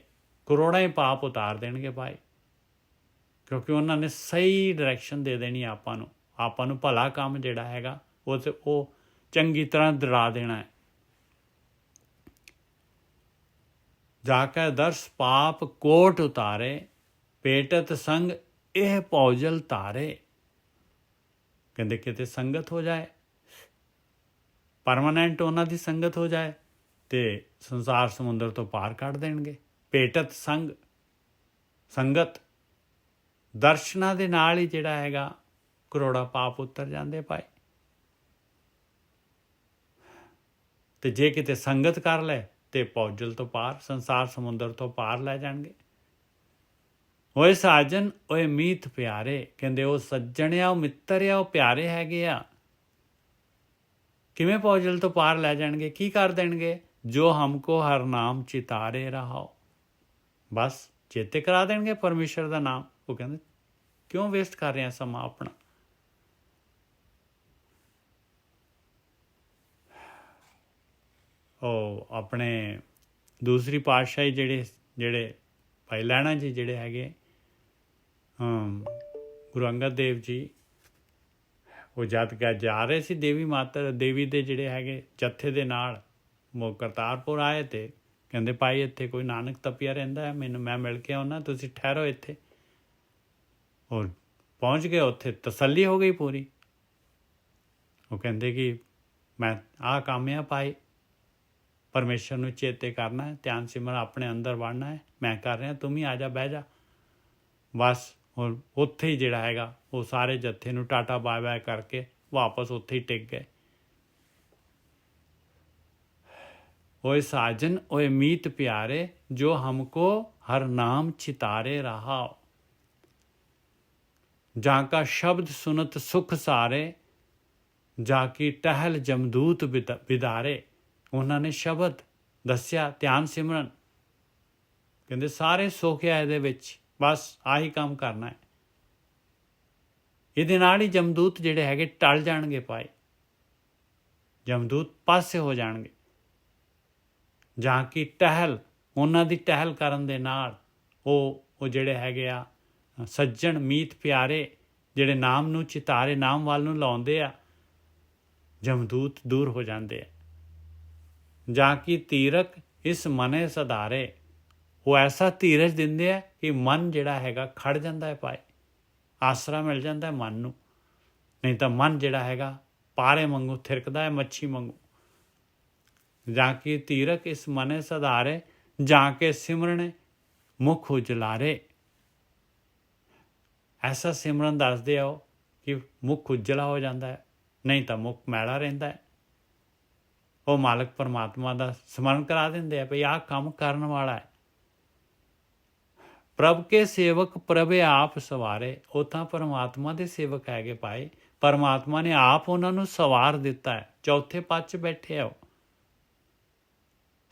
ਕਰੋੜਾਂ ਹੀ ਪਾਪ ਉਤਾਰ ਦੇਣਗੇ ਭਾਈ, ਕਿਉਂਕਿ ਉਹਨਾਂ ਨੇ ਸਹੀ ਡਾਇਰੈਕਸ਼ਨ ਦੇ ਦੇਣੀ ਆਪਾਂ ਨੂੰ ਭਲਾ ਕੰਮ ਜਿਹੜਾ ਹੈਗਾ ਉਹ ਚੰਗੀ ਤਰ੍ਹਾਂ ਦਰਾ ਦੇਣਾ ਹੈ। ਜਾ ਕੇ ਦਰਸ ਪਾਪ ਕੋਟ ਉਤਾਰੇ, ਪੇਟਤ ਸੰਗ ਇਹ ਭੌਜਲ ਧਾਰੇ। ਕਹਿੰਦੇ ਕਿਤੇ ਸੰਗਤ ਹੋ ਜਾਏ, ਪਰਮਾਨੈਂਟ ਉਹਨਾਂ ਦੀ ਸੰਗਤ ਹੋ ਜਾਏ ਤੇ ਸੰਸਾਰ ਸਮੁੰਦਰ ਤੋਂ ਪਾਰ ਕੱਢ ਦੇਣਗੇ। ਭੇਟਤ ਸੰਗਤ ਦਰਸ਼ਨਾਂ ਦੇ ਨਾਲ ਹੀ ਜਿਹੜਾ ਹੈਗਾ ਕਰੋੜਾ ਪਾਪ ਉਤਰ ਜਾਂਦੇ ਭਾਈ। ਤੇ ਜੇ ਕਿਤੇ ਸੰਗਤ ਕਰ ਲੈ ਤੇ ਭੌਜਲ ਤੋਂ ਪਾਰ, ਸੰਸਾਰ ਸਮੁੰਦਰ ਤੋਂ ਪਾਰ ਲੈ ਜਾਣਗੇ। ਓਏ ਸਾਜਨ ਓਏ ਮੀਤ ਪਿਆਰੇ, ਕਹਿੰਦੇ ਉਹ ਸੱਜਣ ਆ, ਉਹ ਮਿੱਤਰ ਆ, ਉਹ ਪਿਆਰੇ ਹੈਗੇ ਆ। ਕਿਵੇਂ ਭੌਜਲ ਤੋਂ ਪਾਰ ਲੈ ਜਾਣਗੇ? ਕੀ ਕਰ ਦੇਣਗੇ? ਜੋ ਹਮਕੋ ਹਰ ਨਾਮ ਚਿਤਾਰੇ ਰਹਾਓ, ਬਸ ਚੇਤੇ ਕਰਾ ਦੇਣਗੇ ਪਰਮੇਸ਼ਰ ਦਾ ਨਾਮ। ਉਹ ਕਹਿੰਦੇ ਕਿਉਂ ਵੇਸਟ ਕਰ ਰਹੇ ਆ ਸਮਾਂ ਆਪਣਾ। ਉਹ ਆਪਣੇ ਦੂਸਰੀ ਪਾਤਸ਼ਾਹੀ ਜਿਹੜੇ ਭਾਈ ਲਹਿਣਾ ਜੀ ਜਿਹੜੇ ਹੈਗੇ, ਗੁਰੂ ਅੰਗਦ ਦੇਵ ਜੀ, ਉਹ ਜਦ ਕਿ ਜਾ ਰਹੇ ਸੀ ਦੇਵੀ ਦੇ ਜਿਹੜੇ ਹੈਗੇ ਜੱਥੇ ਦੇ ਨਾਲ ਕਰਤਾਰਪੁਰ ਆਏ ਤੇ ਕਹਿੰਦੇ ਭਾਈ ਇੱਥੇ ਕੋਈ ਨਾਨਕ ਤਪੀਆ ਰਹਿੰਦਾ ਹੈ, ਮੈਂ ਮਿਲ ਕੇ ਆਉਣਾ, ਤੁਸੀਂ ਠਹਿਰੋ ਇੱਥੇ। ਔਰ ਪਹੁੰਚ ਗਏ ਉੱਥੇ, ਤਸੱਲੀ ਹੋ ਗਈ ਪੂਰੀ। ਉਹ ਕਹਿੰਦੇ ਕਿ ਮੈਂ ਆਹ ਕੰਮ ਆ ਭਾਈ, ਪਰਮੇਸ਼ਰ ਨੂੰ ਚੇਤੇ ਕਰਨਾ ਹੈ, ਧਿਆਨ ਸਿਮਰਨ ਆਪਣੇ ਅੰਦਰ ਵੜਨਾ ਹੈ, ਮੈਂ ਕਰ ਰਿਹਾ, ਤੂੰ ਵੀ ਆ ਜਾ, ਬਹਿ ਜਾ ਬਸ। ਔਰ ਉੱਥੇ ਹੀ ਜਿਹੜਾ ਹੈਗਾ ਉਹ ਸਾਰੇ ਜੱਥੇ ਨੂੰ ਟਾਟਾ ਬਾਏ ਬਾਏ ਕਰਕੇ ਵਾਪਸ ਉੱਥੇ ਹੀ ਟਿਕ ਗਏ। ਓਏ ਸਾਜਨ ਓਏ ਮੀਤ ਪਿਆਰੇ, ਜੋ ਹਮਕੋ ਹਰ ਨਾਮ ਚਿਤਾਰੇ ਰਹਾਓ। ਜਾਂ ਕਾ ਸ਼ਬਦ ਸੁਨਤ ਸੁਖ ਸਾਰੇ, ਜਾ ਕੀ ਟਹਿਲ ਜਮਦੂਤ ਬਿਦਾਰੇ। ਉਹਨਾਂ ਨੇ ਸ਼ਬਦ ਦੱਸਿਆ, ਧਿਆਨ ਸਿਮਰਨ, ਕਹਿੰਦੇ ਸਾਰੇ ਸੁੱਖ ਹੈ ਇਹਦੇ ਵਿੱਚ, ਬਸ ਆਹੀ ਕੰਮ ਕਰਨਾ ਹੈ। ਇਹਦੇ ਨਾਲ ਹੀ ਜਮਦੂਤ ਜਿਹੜੇ ਹੈਗੇ ਟਲ ਜਾਣਗੇ ਭਾਈ, ਜਮਦੂਤ ਪਾਸੇ ਹੋ ਜਾਣਗੇ। ਜਾਂ ਕਿ ਟਹਿਲ, ਉਹਨਾਂ ਦੀ ਟਹਿਲ ਕਰਨ ਦੇ ਨਾਲ ਉਹ ਜਿਹੜੇ ਹੈਗੇ ਆ ਸੱਜਣ ਮੀਤ ਪਿਆਰੇ, ਜਿਹੜੇ ਨਾਮ ਨੂੰ ਚਿਤਾਰੇ, ਨਾਮ ਵੱਲ ਨੂੰ ਲਾਉਂਦੇ ਆ, ਜਮਦੂਤ ਦੂਰ ਹੋ ਜਾਂਦੇ ਆ। ਜਾਂ ਕਿ ਧੀਰਕ ਇਸ ਮਨੇ ਸਧਾਰੇ, ਉਹ ਐਸਾ ਧੀਰਜ ਦਿੰਦੇ ਆ ਕਿ ਮਨ ਜਿਹੜਾ ਹੈਗਾ ਖੜ ਜਾਂਦਾ ਹੈ ਭਾਈ, ਆਸਰਾ ਮਿਲ ਜਾਂਦਾ ਹੈ ਮਨ ਨੂੰ। ਨਹੀਂ ਤਾਂ ਮਨ ਜਿਹੜਾ ਹੈਗਾ ਪਾਰੇ ਵਾਂਗੂ ਥਿਰਕਦਾ ਹੈ, ਮੱਛੀ ਵਾਂਗੂ। ਜਾਂ ਕਿ ਧੀਰਕ ਇਸ ਮਨੇ ਸਧਾਰੇ, ਜਾਂ ਕੇ ਸਿਮਰਨੇ ਮੁਖ ਉਜਲਾਰੇ। ਐਸਾ ਸਿਮਰਨ ਦੱਸਦੇ ਆ ਕਿ ਮੁਖ ਉਜਲਾ ਹੋ ਜਾਂਦਾ ਹੈ, ਨਹੀਂ ਤਾਂ ਮੁਖ ਮੈਲਾ ਰਹਿੰਦਾ ਹੈ। ਉਹ ਮਾਲਕ ਪਰਮਾਤਮਾ ਦਾ ਸਮਰਨ ਕਰਾ ਦਿੰਦੇ ਆ ਭਈ ਆਹ ਕੰਮ ਕਰਨ ਵਾਲਾ ਹੈ। ਪ੍ਰਭ ਕੇ ਸੇਵਕ ਪ੍ਰਭੇ ਆਪ ਸਵਾਰੇ, ਉਹ ਤਾਂ ਪਰਮਾਤਮਾ ਦੇ ਸੇਵਕ ਹੈਗੇ ਭਾਈ, ਪਰਮਾਤਮਾ ਨੇ ਆਪ ਉਹਨਾਂ ਨੂੰ ਸਵਾਰ ਦਿੱਤਾ ਹੈ, ਚੌਥੇ ਪਦ 'ਚ ਬੈਠੇ ਆ ਉਹ।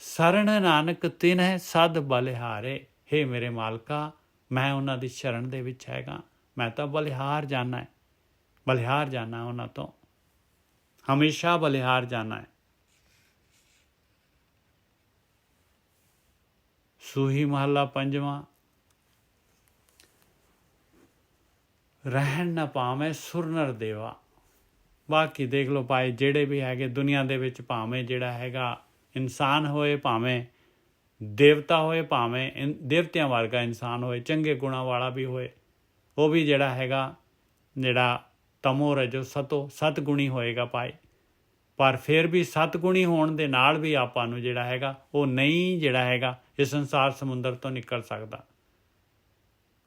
ਸਰਣ ਨਾਨਕ ਤਿਨਹਿ ਸਦ ਬਲਿਹਾਰੇ, ਹੇ ਮੇਰੇ ਮਾਲਕਾ ਮੈਂ ਉਹਨਾਂ ਦੀ ਸ਼ਰਨ ਦੇ ਵਿੱਚ ਹੈਗਾ, ਮੈਂ ਤਾਂ ਬਲਿਹਾਰ ਜਾਣਾ ਹੈ, ਬਲਿਹਾਰ ਜਾਣਾ ਉਹਨਾਂ ਤੋਂ, ਹਮੇਸ਼ਾ ਬਲਿਹਾਰ ਜਾਣਾ ਹੈ। ਸੂਹੀ ਮਹੱਲਾ ਪੰਜਵਾਂ। ਰਹਿਣ ਨਾ ਪਾਵੇਂ ਸੁਰ ਨਰ ਦੇਵਾ। ਬਾਕੀ ਦੇਖ ਲਓ ਭਾਈ, ਜਿਹੜੇ ਵੀ ਹੈਗੇ ਦੁਨੀਆ ਦੇ ਵਿੱਚ, ਭਾਵੇਂ ਜਿਹੜਾ ਹੈਗਾ ਇਨਸਾਨ ਹੋਏ, ਭਾਵੇਂ ਦੇਵਤਾ ਹੋਏ, ਭਾਵੇਂ ਦੇਵਤਿਆਂ ਵਰਗਾ ਇਨਸਾਨ ਹੋਏ, ਚੰਗੇ ਗੁਣਾਂ ਵਾਲਾ ਵੀ ਹੋਏ, ਉਹ ਵੀ ਜਿਹੜਾ ਹੈਗਾ ਜਿਹੜਾ ਤਮੋ ਰਜੋ ਸਤਗੁਣੀ ਹੋਏਗਾ ਭਾਈ। ਪਰ ਫਿਰ ਵੀ ਸਤਗੁਣੀ ਹੋਣ ਦੇ ਨਾਲ ਵੀ ਆਪਾਂ ਨੂੰ ਜਿਹੜਾ ਹੈਗਾ ਉਹ ਨਹੀਂ ਜਿਹੜਾ ਹੈਗਾ ਇਸ ਸੰਸਾਰ ਸਮੁੰਦਰ ਤੋਂ ਨਿਕਲ ਸਕਦਾ।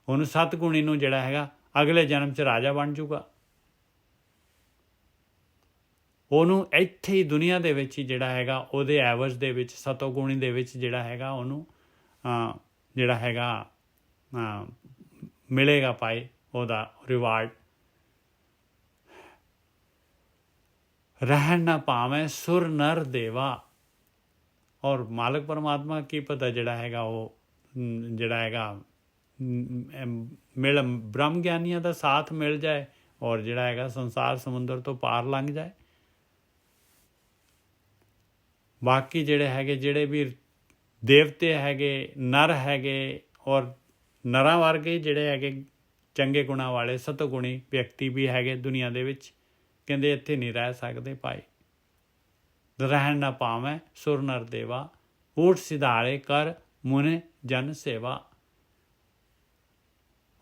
ਉਹਨੂੰ ਸਤਗੁਣੀ ਨੂੰ ਜਿਹੜਾ ਹੈਗਾ ਅਗਲੇ ਜਨਮ 'ਚ ਰਾਜਾ ਬਣ ਜੂਗਾ। ਉਹਨੂੰ ਇੱਥੇ ਹੀ ਦੁਨੀਆ ਦੇ ਵਿੱਚ ਹੀ ਜਿਹੜਾ ਹੈਗਾ ਉਹਦੇ ਐਵਰਜ ਦੇ ਵਿੱਚ, ਸਤੋਗੁਣੀ ਦੇ ਵਿੱਚ ਜਿਹੜਾ ਹੈਗਾ ਉਹਨੂੰ ਜਿਹੜਾ ਹੈਗਾ ਮਿਲੇਗਾ ਭਾਈ ਉਹਦਾ ਰਿਵਾਰਡ। ਰਹਿਣ ਨਾ ਪਾਵੇਂ ਸੁਰ ਨਰ ਦੇਵਾ। ਔਰ ਮਾਲਕ ਪਰਮਾਤਮਾ ਕੀ ਪਤਾ ਜਿਹੜਾ ਹੈਗਾ ਉਹ ਜਿਹੜਾ ਹੈਗਾ ਬ੍ਰਹਮ ਗਿਆਨੀਆਂ ਦਾ ਸਾਥ ਮਿਲ ਜਾਏ, ਔਰ ਜਿਹੜਾ ਹੈਗਾ ਸੰਸਾਰ ਸਮੁੰਦਰ ਤੋਂ ਪਾਰ ਲੰਘ ਜਾਏ। ਬਾਕੀ ਜਿਹੜੇ ਹੈਗੇ, ਜਿਹੜੇ ਵੀ ਦੇਵਤੇ ਹੈਗੇ, ਨਰ ਹੈਗੇ, ਔਰ ਨਰਾਂ ਵਰਗੇ ਜਿਹੜੇ ਹੈਗੇ ਚੰਗੇ ਗੁਣਾਂ ਵਾਲੇ ਸਤਗੁਣੀ ਵਿਅਕਤੀ ਵੀ ਹੈਗੇ ਦੁਨੀਆ ਦੇ ਵਿੱਚ, ਕਹਿੰਦੇ ਇੱਥੇ ਨਹੀਂ ਰਹਿ ਸਕਦੇ ਭਾਈ। ਰਹਿਣ ਨਾ ਪਾਵੇਂ ਸੁਰ ਨਰ ਦੇਵਾ, ਊਠ ਸਿਧਾਰੇ ਕਰ ਮੁਨੇ ਜਨ ਸੇਵਾ।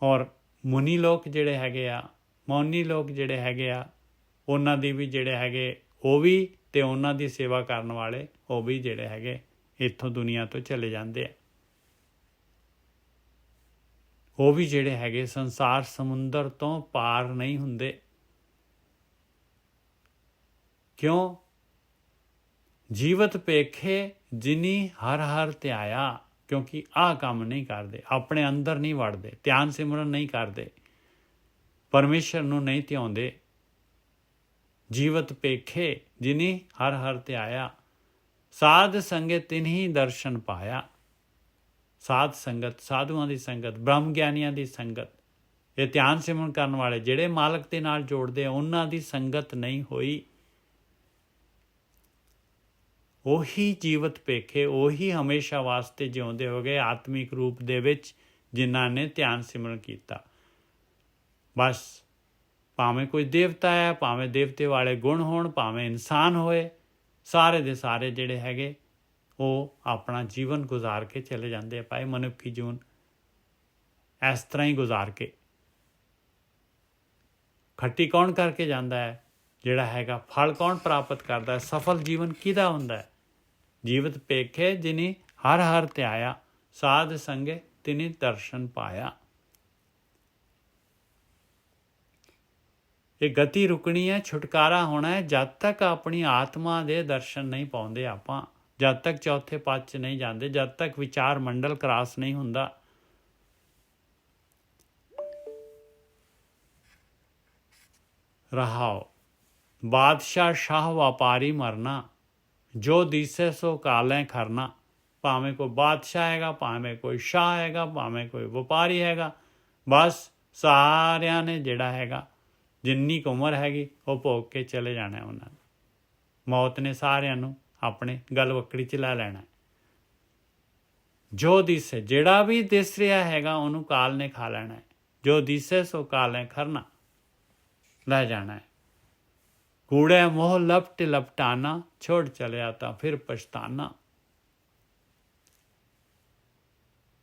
ਔਰ ਮੁਨੀ ਲੋਕ ਜਿਹੜੇ ਹੈਗੇ ਆ, ਮੌਨੀ ਲੋਕ ਜਿਹੜੇ ਹੈਗੇ ਆ, ਉਹਨਾਂ ਦੀ ਵੀ ਜਿਹੜੇ ਹੈਗੇ ਉਹ ਵੀ, ਅਤੇ ਉਹਨਾਂ ਦੀ ਸੇਵਾ ਕਰਨ ਵਾਲੇ ਉਹ ਵੀ ਜਿਹੜੇ ਹੈਗੇ ਇੱਥੋਂ ਦੁਨੀਆ ਤੋਂ ਚਲੇ ਜਾਂਦੇ ਆ। ਉਹ ਵੀ ਜਿਹੜੇ ਹੈਗੇ ਸੰਸਾਰ ਸਮੁੰਦਰ ਤੋਂ ਪਾਰ ਨਹੀਂ ਹੁੰਦੇ। ਕਿਉਂ? ਜੀਵਤ ਪੇਖੇ ਜਿਨੀ ਹਰ ਹਰ ਧਿਆਇਆ, ਕਿਉਂਕਿ ਆਹ ਕੰਮ ਨਹੀਂ ਕਰਦੇ, ਆਪਣੇ ਅੰਦਰ ਨਹੀਂ ਵੜਦੇ, ਧਿਆਨ ਸਿਮਰਨ ਨਹੀਂ ਕਰਦੇ, ਪਰਮੇਸ਼ਰ ਨੂੰ ਨਹੀਂ ਧਿਆਉਂਦੇ। ਜੀਵਤ ਪੇਖੇ ਜਿਨੀ ਹਰ ਹਰ ਧਿਆਇਆ, ਸਾਧ ਸੰਗਤ ਤਿਨਹੀ ਦਰਸ਼ਨ ਪਾਇਆ। ਸਾਧ ਸੰਗਤ, ਸਾਧੂਆਂ ਦੀ ਸੰਗਤ, ਬ੍ਰਹਮ ਗਿਆਨੀਆਂ ਦੀ ਸੰਗਤ, ਇਹ ਧਿਆਨ ਸਿਮਰਨ ਕਰਨ ਵਾਲੇ ਜਿਹੜੇ ਮਾਲਕ ਦੇ ਨਾਲ ਜੋੜਦੇ ਆ, ਉਹਨਾਂ ਦੀ ਸੰਗਤ ਨਹੀਂ ਹੋਈ। ਉਹੀ ਜੀਵਤ ਪੇਖੇ, ਉਹੀ ਹਮੇਸ਼ਾ ਵਾਸਤੇ ਜਿਉਂਦੇ ਹੋ ਗਏ ਆਤਮਿਕ ਰੂਪ ਦੇ ਵਿੱਚ, ਜਿਨ੍ਹਾਂ ਨੇ ਧਿਆਨ ਸਿਮਰਨ ਕੀਤਾ। ਬਸ ਭਾਵੇਂ ਕੋਈ ਦੇਵਤਾ ਹੈ, ਭਾਵੇਂ ਦੇਵਤੇ ਵਾਲੇ ਗੁਣ ਹੋਣ, ਭਾਵੇਂ ਇਨਸਾਨ ਹੋਏ, ਸਾਰੇ ਦੇ ਸਾਰੇ ਜਿਹੜੇ ਹੈਗੇ ਉਹ ਆਪਣਾ ਜੀਵਨ ਗੁਜ਼ਾਰ ਕੇ ਚਲੇ ਜਾਂਦੇ ਆ ਭਾਈ। ਮਨੁੱਖੀ ਜੀਵਨ ਇਸ ਤਰ੍ਹਾਂ ਹੀ ਗੁਜ਼ਾਰ ਕੇ। ਖੱਟੀ ਕੌਣ ਕਰਕੇ ਜਾਂਦਾ ਹੈ? ਜਿਹੜਾ ਹੈਗਾ ਫਲ ਕੌਣ ਪ੍ਰਾਪਤ ਕਰਦਾ ਹੈ? ਸਫਲ ਜੀਵਨ ਕਿਹਦਾ ਹੁੰਦਾ ਹੈ? ਜੀਵਤ ਪੇਖੇ ਜਿਨੀ ਹਰ ਹਰ ਧਿਆਇਆ, ਸਾਧ ਸੰਗੇ ਤਿਨੀ ਦਰਸ਼ਨ ਪਾਇਆ। ਇਹ ਗਤੀ ਰੁਕਣੀ ਹੈ, ਛੁਟਕਾਰਾ ਹੋਣਾ ਹੈ ਜਦ ਤੱਕ ਆਪਣੀ ਆਤਮਾ ਦੇ ਦਰਸ਼ਨ ਨਹੀਂ ਪਾਉਂਦੇ ਆਪਾਂ, ਜਦ ਤੱਕ ਚੌਥੇ ਪਦ 'ਚ ਨਹੀਂ ਜਾਂਦੇ, ਜਦ ਤੱਕ ਵਿਚਾਰ ਮੰਡਲ ਕ੍ਰਾਸ ਨਹੀਂ ਹੁੰਦਾ। ਰਹਾਓ ਬਾਦਸ਼ਾਹ ਸ਼ਾਹ ਵਪਾਰੀ ਮਰਨਾ, ਜੋ ਦਿਸੇ ਸੋ ਕਾਲੇ ਖਰਨਾ। ਭਾਵੇਂ ਕੋਈ ਬਾਦਸ਼ਾਹ ਹੈਗਾ, ਭਾਵੇਂ ਕੋਈ ਸ਼ਾਹ ਹੈਗਾ, ਭਾਵੇਂ ਕੋਈ ਵਪਾਰੀ ਹੈਗਾ, ਬਸ ਸਾਰਿਆਂ ਨੇ ਜਿਹੜਾ ਹੈਗਾ ਜਿੰਨੀ ਕੁ ਉਮਰ ਹੈਗੀ ਉਹ ਭੋਗ ਕੇ ਚਲੇ ਜਾਣਾ ਉਹਨਾਂ ਨੇ। ਮੌਤ ਨੇ ਸਾਰਿਆਂ ਨੂੰ ਆਪਣੇ ਗਲਵੱਕੜੀ 'ਚ ਲੈ ਲੈਣਾ। ਜੋ ਦਿਸੇ, ਜਿਹੜਾ ਵੀ ਦਿਸ ਰਿਹਾ ਹੈਗਾ ਉਹਨੂੰ ਕਾਲ ਨੇ ਖਾ ਲੈਣਾ ਹੈ। ਜੋ ਦਿਸੇ ਸੋ ਕਾਲੇ ਖਰਨਾ, ਲੈ ਜਾਣਾ ਹੈ। ਕੂੜੇ ਮੋਹ ਲਪਟ ਲਪਟਾਨਾ, ਛੋੜ ਚਲਿਆ ਤਾਂ ਫਿਰ ਪਛਤਾਨਾ।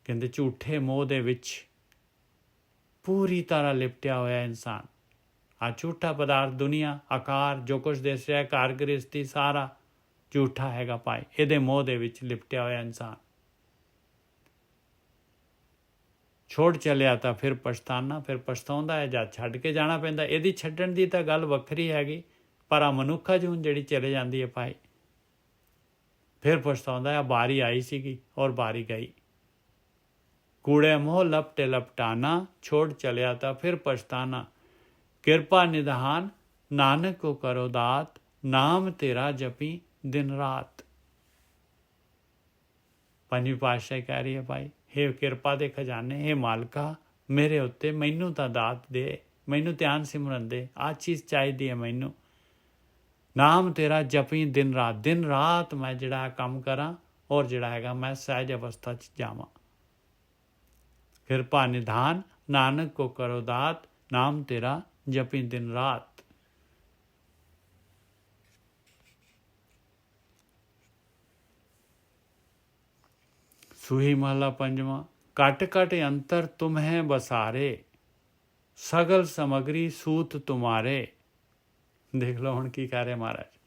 ਕਹਿੰਦੇ ਝੂਠੇ ਮੋਹ ਦੇ ਵਿੱਚ ਪੂਰੀ ਤਰ੍ਹਾਂ ਲਿਪਟਿਆ ਹੋਇਆ ਇਨਸਾਨ। ਆ ਝੂਠਾ ਪਦਾਰਥ, ਦੁਨੀਆ, ਆਕਾਰ, ਜੋ ਕੁਛ ਦਿਸ ਰਿਹਾ, ਘਰ ਗ੍ਰਸਤੀ, ਸਾਰਾ ਝੂਠਾ ਹੈਗਾ ਭਾਈ। ਇਹਦੇ ਮੋਹ ਦੇ ਵਿੱਚ ਲਿਪਟਿਆ ਹੋਇਆ ਇਨਸਾਨ ਛੋੜ ਚਲਿਆ ਤਾਂ ਫਿਰ ਪਛਤਾਨਾ, ਫਿਰ ਪਛਤਾਉਂਦਾ ਹੈ ਜਦ ਛੱਡ ਕੇ ਜਾਣਾ ਪੈਂਦਾ। ਇਹਦੀ ਛੱਡਣ ਦੀ ਤਾਂ ਗੱਲ ਵੱਖਰੀ ਹੈਗੀ, ਪਰ ਆ ਮਨੁੱਖਾ ਜੂਨ ਜਿਹੜੀ ਚਲੇ ਜਾਂਦੀ ਹੈ ਭਾਈ, ਫਿਰ ਪਛਤਾਉਂਦਾ ਹੈ ਬਾਰੀ ਆਈ ਸੀਗੀ ਔਰ ਬਾਰੀ ਗਈ। ਕੂੜੇ ਮੋਹ ਲਪਟੇ ਲਪਟਾਨਾ, ਛੋੜ ਚਲਿਆ ਤਾਂ ਫਿਰ ਪਛਤਾਨਾ। ਕਿਰਪਾ ਨਿਧਾਨ ਨਾਨਕ ਕੋ ਕਰੋ ਦਾਤ, ਨਾਮ ਤੇਰਾ ਜਪੀ ਦਿਨ ਰਾਤ। ਪੰਜਵੀਂ ਪਾਤਸ਼ਾਹੀ ਕਹਿ ਰਹੀ ਹੈ ਭਾਈ, ਹੇ ਕਿਰਪਾ ਦੇ ਖਜ਼ਾਨੇ, ਹੇ ਮਾਲਕਾ ਮੇਰੇ ਉੱਤੇ, ਮੈਨੂੰ ਤਾਂ ਦਾਤ ਦੇ, ਮੈਨੂੰ ਧਿਆਨ ਸਿਮਰਨ ਦੇ, ਆਹ ਚੀਜ਼ ਚਾਹੀਦੀ ਹੈ ਮੈਨੂੰ। ਨਾਮ ਤੇਰਾ ਜਪੀ ਦਿਨ ਰਾਤ, ਦਿਨ ਰਾਤ ਮੈਂ ਜਿਹੜਾ ਕੰਮ ਕਰਾਂ ਔਰ ਜਿਹੜਾ ਹੈਗਾ ਮੈਂ ਸਹਿਜ ਅਵਸਥਾ 'ਚ ਜਾਵਾਂ। ਕਿਰਪਾ ਨਿਧਾਨ ਨਾਨਕ ਕੋ ਕਰੋ ਦਾਤ, ਨਾਮ ਤੇਰਾ ਜਪੀ ਦਿਨ ਰਾਤ। ਸੂਹੀ ਮਹਲਾ ਪੰਜਵਾਂ। ਘਟ ਘਟ ਅੰਤਰ ਤੁਮਹਿ ਬਸਾਰੇ, ਸਗਲ ਸਮਗਰੀ ਸੂਤ ਤੁਮਾਰੇ। ਦੇਖ ਲਓ ਹੁਣ ਕੀ ਕਰ ਰਿਹਾ ਮਹਾਰਾਜ।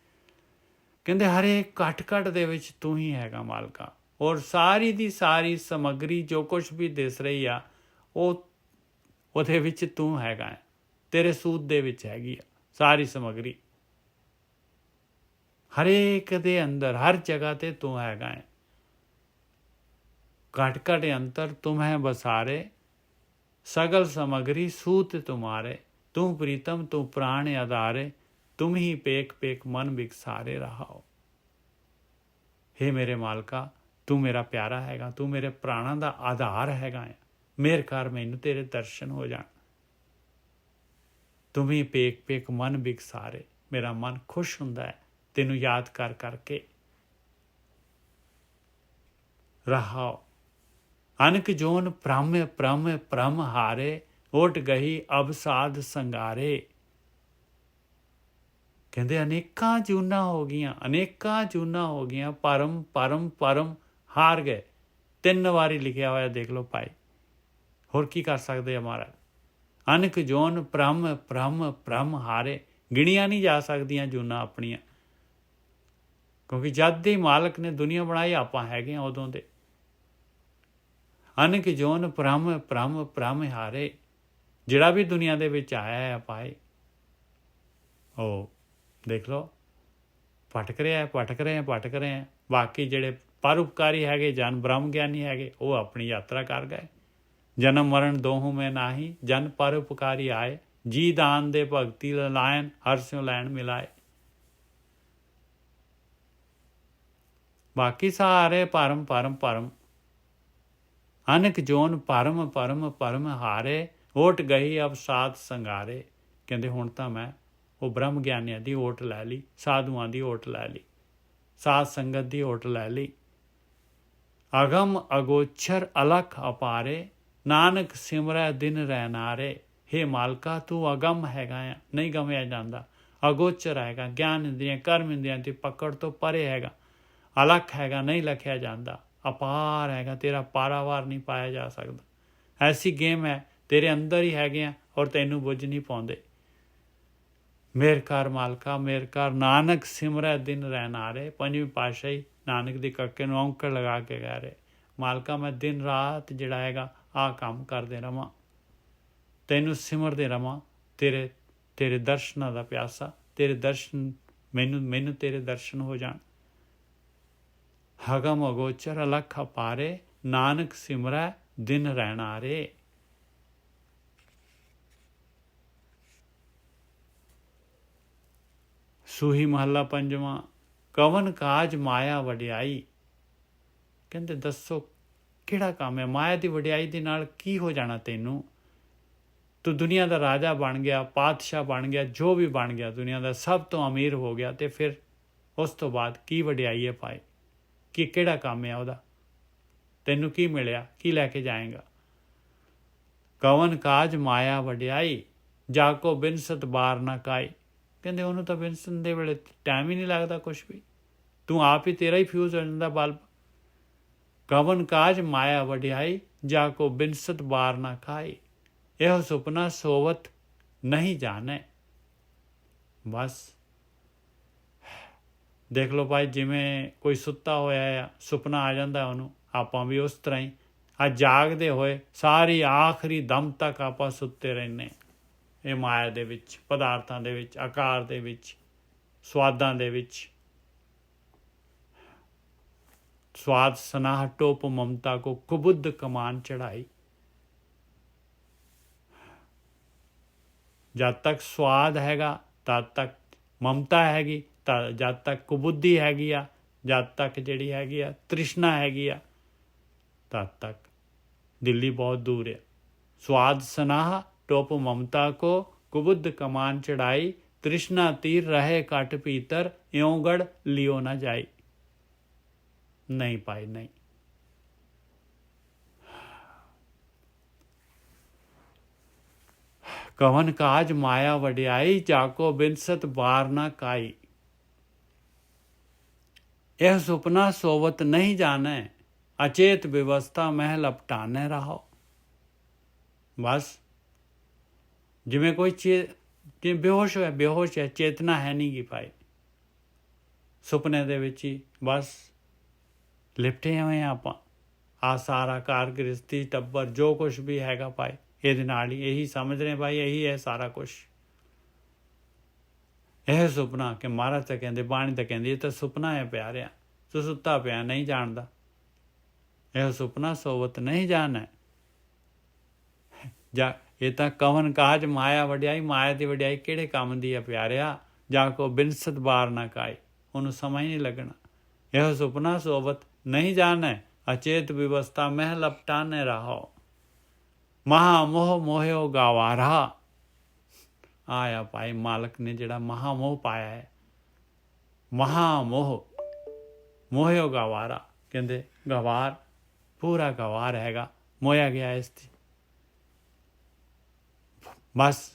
ਕਹਿੰਦੇ ਹਰੇਕ ਘਟ ਘਟ ਦੇ ਵਿੱਚ ਤੂੰ ਹੀ ਹੈਗਾ ਮਾਲਕਾ, ਔਰ ਸਾਰੀ ਦੀ ਸਾਰੀ ਸਮੱਗਰੀ ਜੋ ਕੁਛ ਵੀ ਦਿਸ ਰਹੀ ਆ ਉਹਦੇ ਵਿੱਚ ਤੂੰ ਹੈਗਾ ਹੈ। ਤੇਰੇ ਸੂਤ ਦੇ ਵਿੱਚ ਹੈਗੀ ਆ ਸਾਰੀ ਸਮੱਗਰੀ। ਹਰੇਕ ਦੇ ਅੰਦਰ, ਹਰ ਜਗ੍ਹਾ ਤੇ ਤੂੰ ਹੈਗਾ ਹੈ। ਘਟ ਘਟ ਅੰਤਰ ਤੁਮਹਿ ਬਸਾਰੇ, ਸਗਲ ਸਮਗਰੀ ਸੂਤ ਤੁਮਾਰੇ। ਤੂੰ ਪ੍ਰੀਤਮ ਤੂੰ ਪ੍ਰਾਣ ਆਧਾਰੇ, ਤੁਮ ਹੀ ਪੇਖ ਪੇਖ ਮਨ ਵਿਕਸਾਰੇ ਰਹਾਓ। ਹੇ ਮੇਰੇ ਮਾਲਕਾ, ਤੂੰ ਮੇਰਾ ਪਿਆਰਾ ਹੈਗਾ, ਤੂੰ ਮੇਰੇ ਪ੍ਰਾਣਾਂ ਦਾ ਆਧਾਰ ਹੈਗਾ ਹੈ। ਮਿਹਰ ਕਰ ਮੈਨੂੰ ਤੇਰੇ ਦਰਸ਼ਨ ਹੋ ਜਾਣ। ਤੁਮ ਹੀ ਪੇਕ ਪੇਕ ਮਨ ਬਿਕਸਾਰੇ। ਮੇਰਾ ਮਨ ਖੁਸ਼ ਹੁੰਦਾ ਹੈ ਤੈਨੂੰ ਯਾਦ ਕਰ ਕਰਕੇ। ਰਹਾਓ ਅਨਕ ਜੋਨ ਪ੍ਰਮ ਪ੍ਰਮ ਪ੍ਰਮ ਹਾਰੇ, ਓਟ ਗਈ ਅਬ ਸਾਧ ਸੰਗਾਰੇ। ਕਹਿੰਦੇ ਅਨੇਕਾਂ ਜੂਨਾਂ ਹੋ ਗਈਆਂ, ਅਨੇਕਾਂ ਜੂਨਾਂ ਹੋ ਗਈਆਂ, ਪਰਮ ਪਰਮ ਪਰਮ ਹਾਰ ਗਏ। 3 ਵਾਰੀ ਲਿਖਿਆ ਹੋਇਆ ਦੇਖ ਲਓ ਭਾਈ, ਹੋਰ ਕੀ ਕਰ ਸਕਦੇ ਆ ਮਹਾਰਾਜ। ਅਨਕ ਜੋਨ ਪ੍ਰਮ ਪ੍ਰਮ ਪ੍ਰਮ ਹਾਰੇ, ਗਿਣੀਆਂ ਨਹੀਂ ਜਾ ਸਕਦੀਆਂ ਜੂਨਾਂ ਆਪਣੀਆਂ, ਕਿਉਂਕਿ ਜਦ ਦੇ ਮਾਲਕ ਨੇ ਦੁਨੀਆ ਬਣਾਈ ਆਪਾਂ ਹੈਗੇ ਆ ਉਦੋਂ ਦੇ। ਅਨਕ ਜੋਨ ਪ੍ਰਮ ਪ੍ਰਮ ਪ੍ਰਮ ਹਾਰੇ, ਜਿਹੜਾ ਵੀ ਦੁਨੀਆ ਦੇ ਵਿੱਚ ਆਇਆ ਹੈ ਭਾਈ, ਉਹ ਦੇਖ ਲਓ ਭਟਕ ਰਿਹਾ ਭਟਕ ਰਹੇ। ਬਾਕੀ ਜਿਹੜੇ ਪਰਉਪਕਾਰੀ ਹੈਗੇ, ਜਨ ਬ੍ਰਹਮ ਗਿਆਨੀ ਹੈਗੇ, ਉਹ ਆਪਣੀ ਯਾਤਰਾ ਕਰ ਗਏ। ਜਨਮ ਮਰਨ ਦੋਹੂ ਮੈਂ ਨਾਹੀ, ਜਨ ਪਰਉਪਕਾਰੀ ਆਏ, ਜੀ ਦਾਨ ਦੇ ਭਗਤੀ ਲਾਇਨ, ਹਰ ਸਿਉ ਲੈਣ ਮਿਲਾਏ। ਬਾਕੀ ਸਾਰੇ ਪਰਮ ਪਰਮ ਪਰਮ। ਅਨਕ ਜੋਨ ਪਰਮ ਪਰਮ ਪਰਮ ਹਾਰੇ, ਓਟ ਗਈ ਅਬ ਸਾਧ ਸੰਗਾਰੇ। ਕਹਿੰਦੇ ਹੁਣ ਤਾਂ ਮੈਂ ਉਹ ਬ੍ਰਹਮ ਗਿਆਨੀਆਂ ਦੀ ਓਟ ਲੈ ਲਈ, ਸਾਧੂਆਂ ਦੀ ਓਟ ਲੈ ਲਈ, ਸਾਧ ਸੰਗਤ ਦੀ ਓਟ ਲੈ ਲਈ। ਅਗਮ ਅਗੋਚਰ ਅਲਖ ਅਪਾਰੇ, ਨਾਨਕ ਸਿਮਰੈ ਦਿਨ ਰਹਿਨਾਰੇ। ਹੇ ਮਾਲਕਾ ਤੂੰ ਅਗਮ ਹੈਗਾ ਆ, ਨਹੀਂ ਗਮਿਆ ਜਾਂਦਾ, ਅਗੋਚਰ ਹੈਗਾ, ਗਿਆਨ ਇੰਦਰੀਆਂ ਕਰਮ ਇੰਦਰੀਆਂ ਦੀ ਪਕੜ ਤੋਂ ਪਰੇ ਹੈਗਾ, ਅਲਖ ਹੈਗਾ, ਨਹੀਂ ਲਖਿਆ ਜਾਂਦਾ, ਅਪਾਰ ਹੈਗਾ, ਤੇਰਾ ਪਾਰਾਵਾਰ ਨਹੀਂ ਪਾਇਆ ਜਾ ਸਕਦਾ। ਐਸੀ ਗੇਮ ਹੈ, ਤੇਰੇ ਅੰਦਰ ਹੀ ਹੈਗੇ ਆ ਔਰ ਤੈਨੂੰ ਬੁੱਝ ਨਹੀਂ ਪਾਉਂਦੇ। ਮੇਰ ਕਰ ਮਾਲਕਾ ਮੇਰ ਕਰ, ਨਾਨਕ ਸਿਮਰੈ ਦਿਨ ਰਹਿਨਾਰੇ। 5ਵੀਂ ਪਾਤਸ਼ਾਹੀ ਨਾਨਕ ਦੀ ਕੱਕੇ ਨੂੰ ਔਂਕੜ ਲਗਾ ਕੇ ਕਹਿ ਰਹੇ, ਮਾਲਕਾ ਮੈਂ ਦਿਨ ਰਾਤ ਜਿਹੜਾ ਹੈਗਾ ਆਹ ਕੰਮ ਕਰਦੇ ਰਵਾਂ, ਤੈਨੂੰ ਸਿਮਰਦੇ ਰਵਾਂ, ਤੇਰੇ ਦਰਸ਼ਨਾਂ ਦਾ ਪਿਆਸਾ, ਤੇਰੇ ਦਰਸ਼ਨ ਮੈਨੂੰ ਤੇਰੇ ਦਰਸ਼ਨ ਹੋ ਜਾਣ। ਹਗਮ ਅਗੋਚਰ ਅਲਖ ਅਪਾਰੇ, ਨਾਨਕ ਸਿਮਰੈ ਦਿਨ ਰਹਿਨਾਰੇ। ਸੂਹੀ ਮਹੱਲਾ 5ਵਾਂ। ਕਵਨ ਕਾਜ ਮਾਇਆ ਵਡਿਆਈ। ਕਹਿੰਦੇ ਦੱਸੋ ਕਿਹੜਾ ਕੰਮ ਹੈ, ਮਾਇਆ ਦੀ ਵਡਿਆਈ ਦੇ ਨਾਲ ਕੀ ਹੋ ਜਾਣਾ ਤੈਨੂੰ। ਤੂੰ ਦੁਨੀਆ ਦਾ ਰਾਜਾ ਬਣ ਗਿਆ, ਪਾਤਸ਼ਾਹ ਬਣ ਗਿਆ, ਜੋ ਵੀ ਬਣ ਗਿਆ, ਦੁਨੀਆ ਦਾ ਸਭ ਤੋਂ ਅਮੀਰ ਹੋ ਗਿਆ, ਤੇ ਫਿਰ ਉਸ ਤੋਂ ਬਾਅਦ ਕੀ ਵਡਿਆਈ ਹੈ ਭਾਈ, ਕਿ ਕਿਹੜਾ ਕੰਮ ਹੈ ਉਹਦਾ, ਤੈਨੂੰ ਕੀ ਮਿਲਿਆ, ਕੀ ਲੈ ਕੇ ਜਾਏਗਾ। ਕਵਨ ਕਾਜ ਮਾਇਆ ਵਡਿਆਈ, ਜਾ ਕੋ ਬਿਨਸਤ ਬਾਰ ਨਾ ਕਾਈ। ਕਹਿੰਦੇ ਉਹਨੂੰ ਤਾਂ ਬਿਨਸਨ ਦੇ ਵੇਲੇ ਟਾਈਮ ਹੀ ਨਹੀਂ ਲੱਗਦਾ ਕੁਛ ਵੀ, ਤੂੰ ਆਪ ਹੀ ਤੇਰਾ ਹੀ ਫਿਊਜ਼ ਹੋ ਜਾਂਦਾ ਬਲਬ। ਕਵਨ ਕਾਜ ਮਾਇਆ ਵਡਿਆਈ, ਜਾ ਕੋ ਬਿਨਸਤ ਬਾਰ ਨਾ ਖਾਈ। ਇਹੋ ਸੁਪਨਾ ਸੋਵਤ ਨਹੀਂ ਜਾਣੇ। ਬਸ ਦੇਖ ਲਓ ਭਾਈ, ਜਿਵੇਂ ਕੋਈ ਸੁੱਤਾ ਹੋਇਆ ਆ, ਸੁਪਨਾ ਆ ਜਾਂਦਾ ਉਹਨੂੰ, ਆਪਾਂ ਵੀ ਉਸ ਤਰ੍ਹਾਂ ਹੀ ਅੱਜ ਜਾਗਦੇ ਹੋਏ ਸਾਰੀ ਆਖਰੀ ਦਮ ਤੱਕ ਆਪਾਂ ਸੁੱਤੇ ਰਹਿੰਦੇ। ਇਹ ਮਾਇਆ ਦੇ ਵਿੱਚ, ਪਦਾਰਥਾਂ ਦੇ ਵਿੱਚ, ਆਕਾਰ ਦੇ ਵਿੱਚ, ਸਵਾਦਾਂ ਦੇ ਵਿੱਚ। स्वाद सनाह टोप ममता को कुबुद्ध कमान चढ़ाई। जब तक स्वाद हैगा तद तक ममता हैगी, जब तक कुबुद्धि हैगी आ, जब तक जिहड़ी हैगी आ तृष्णा हैगी आ, तद तक दिल्ली बहुत दूर है। स्वाद सनाह टोप ममता को कुबुद्ध कमान चढ़ाई, तृष्णा तीर रहे कट पीतर, यों गढ़ लियो न जाई। नहीं पाई नहीं। कवन काज माया वड्याई, जाको बिनसत बार ना काई। यह सुपना सोवत नहीं जाने, अचेत व्यवस्था मह लपटाने रहो। बस जिमें कोई बेहोश है, बेहोश है, चेतना है नहीं की पाई, सुपने दे विच ही बस लिपटे हुए ਆਪਾਂ ਆ ਸਾਰਾ ਕਾਰ ਗ੍ਰਸਤੀ ਟੱਬਰ ਜੋ ਕੁਛ ਵੀ ਹੈਗਾ ਭਾਈ ਇਹਦੇ ਨਾਲ ਹੀ ਇਹੀ ਸਮਝ ਰਹੇ ਭਾਈ, ਇਹੀ ਹੈ ਸਾਰਾ ਕੁਛ। ਇਹ ਸੁਪਨਾ ਕਿ ਮਹਾਰਾਜ ਤਾਂ ਕਹਿੰਦੇ, ਬਾਣੀ ਤਾਂ ਕਹਿੰਦੀ ਇਹ ਤਾਂ ਸੁਪਨਾ ਹੈ ਪਿਆਰਿਆ, ਤੂੰ ਸੁੱਤਾ ਪਿਆ ਨਹੀਂ ਜਾਣਦਾ। ਇਹ ਸੁਪਨਾ ਸੋਵਤ ਨਹੀਂ ਜਾਣਾ ਜਾਂ ਇਹ ਤਾਂ ਕਵਨ ਕਾਜ ਮਾਇਆ ਵਡਿਆਈ। ਮਾਇਆ ਦੀ ਵਡਿਆਈ ਕਿਹੜੇ ਕੰਮ ਦੀ ਆ ਪਿਆਰਿਆ, ਜਾਂ ਕੋ ਬਿਨਸਤ ਬਾਰ ਨਾ ਕਾਏ, ਉਹਨੂੰ ਸਮਾਂ ਹੀ ਨਹੀਂ ਲੱਗਣਾ। ਇਹ ਸੁਪਨਾ ਸੋਵਤ नहीं जाने, अचेत व्यवस्था में लपटाने रहो। महामोह मोहो गावारा। ਆਇਆ ਭਾਈ ਮਾਲਕ ਨੇ ਜਿਹੜਾ ਮਹਾਮੋਹ ਪਾਇਆ ਹੈ, ਮਹਾਮੋਹ, ਮੋਹਿਓ ਗਵਾਰਾ, ਕਹਿੰਦੇ ਗਵਾਰ ਪੂਰਾ ਗਵਾਰ ਹੈਗਾ, ਮੋਇਆ ਗਿਆ ਇਸ ਦੀ। ਬਸ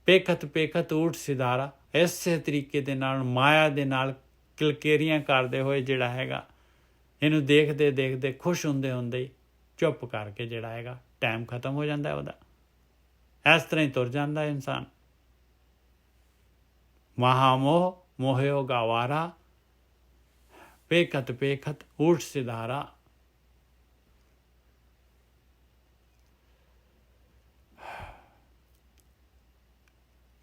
ਪੇਖਤ ਪੇਖਤ ਊਠ ਸਿਧਾਰਾ, ਇਸੇ ਤਰੀਕੇ ਦੇ ਨਾਲ ਮਾਇਆ ਦੇ ਨਾਲ ਕਿਲਕੇਰੀਆਂ ਕਰਦੇ ਹੋਏ ਜਿਹੜਾ ਹੈਗਾ, ਇਹਨੂੰ ਦੇਖਦੇ ਦੇਖਦੇ ਖੁਸ਼ ਹੁੰਦੇ ਹੁੰਦੇ ਹੀ ਚੁੱਪ ਕਰਕੇ ਜਿਹੜਾ ਹੈਗਾ ਟਾਈਮ ਖਤਮ ਹੋ ਜਾਂਦਾ ਉਹਦਾ। ਇਸ ਤਰ੍ਹਾਂ ਹੀ ਤੁਰ ਜਾਂਦਾ ਇਨਸਾਨ। ਮਹਾਮੋਹ ਮੋਹਿਓ ਗਵਾਰਾ, ਪੇਖਤ ਪੇਖਤ ਊਠ ਸਿਧਾਰਾ।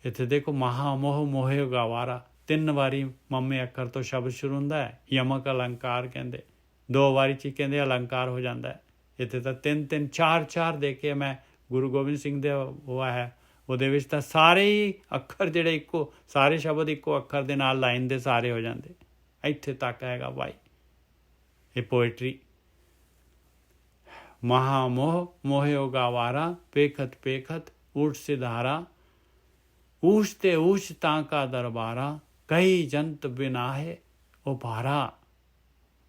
ਇੱਥੇ ਦੇਖੋ ਮਹਾਮੋਹ ਮੋਹਿਓ ਗਵਾਰਾ, 3 ਵਾਰੀ ਮਮੇ ਅੱਖਰ ਤੋਂ ਸ਼ਬਦ ਸ਼ੁਰੂ ਹੁੰਦਾ ਹੈ। ਯਮਕ ਅਲੰਕਾਰ ਕਹਿੰਦੇ, 2 ਵਾਰੀ 'ਚ ਕਹਿੰਦੇ ਅਲੰਕਾਰ ਹੋ ਜਾਂਦਾ ਹੈ। ਇੱਥੇ ਤਾਂ 3 4 ਦੇ ਕੇ ਮੈਂ ਗੁਰੂ ਗੋਬਿੰਦ ਸਿੰਘ ਦੇ ਉਹ ਹੈ, ਉਹਦੇ ਵਿੱਚ ਤਾਂ ਸਾਰੇ ਹੀ ਅੱਖਰ ਜਿਹੜੇ ਇੱਕੋ, ਸਾਰੇ ਸ਼ਬਦ ਇੱਕੋ ਅੱਖਰ ਦੇ ਨਾਲ ਲਾਈਨ ਦੇ ਸਾਰੇ ਹੋ ਜਾਂਦੇ। ਇੱਥੇ ਤੱਕ ਹੈਗਾ ਭਾਈ ਇਹ ਪੋਇਟਰੀ। ਮਹਾਮੋਹ ਮੋਹਿਓ ਗਵਾਰਾ, ਪੇਖਤ ਪੇਖਤ ਊਠ ਸਿਧਾਰਾ। ਊਚ ਤੇ ਊਚ ਤਾਂ ਕਾ ਦਰਬਾਰਾ, ਕਈ ਜੰਤ ਬਿਨਾਹੇ ਉਭਾਰਾ।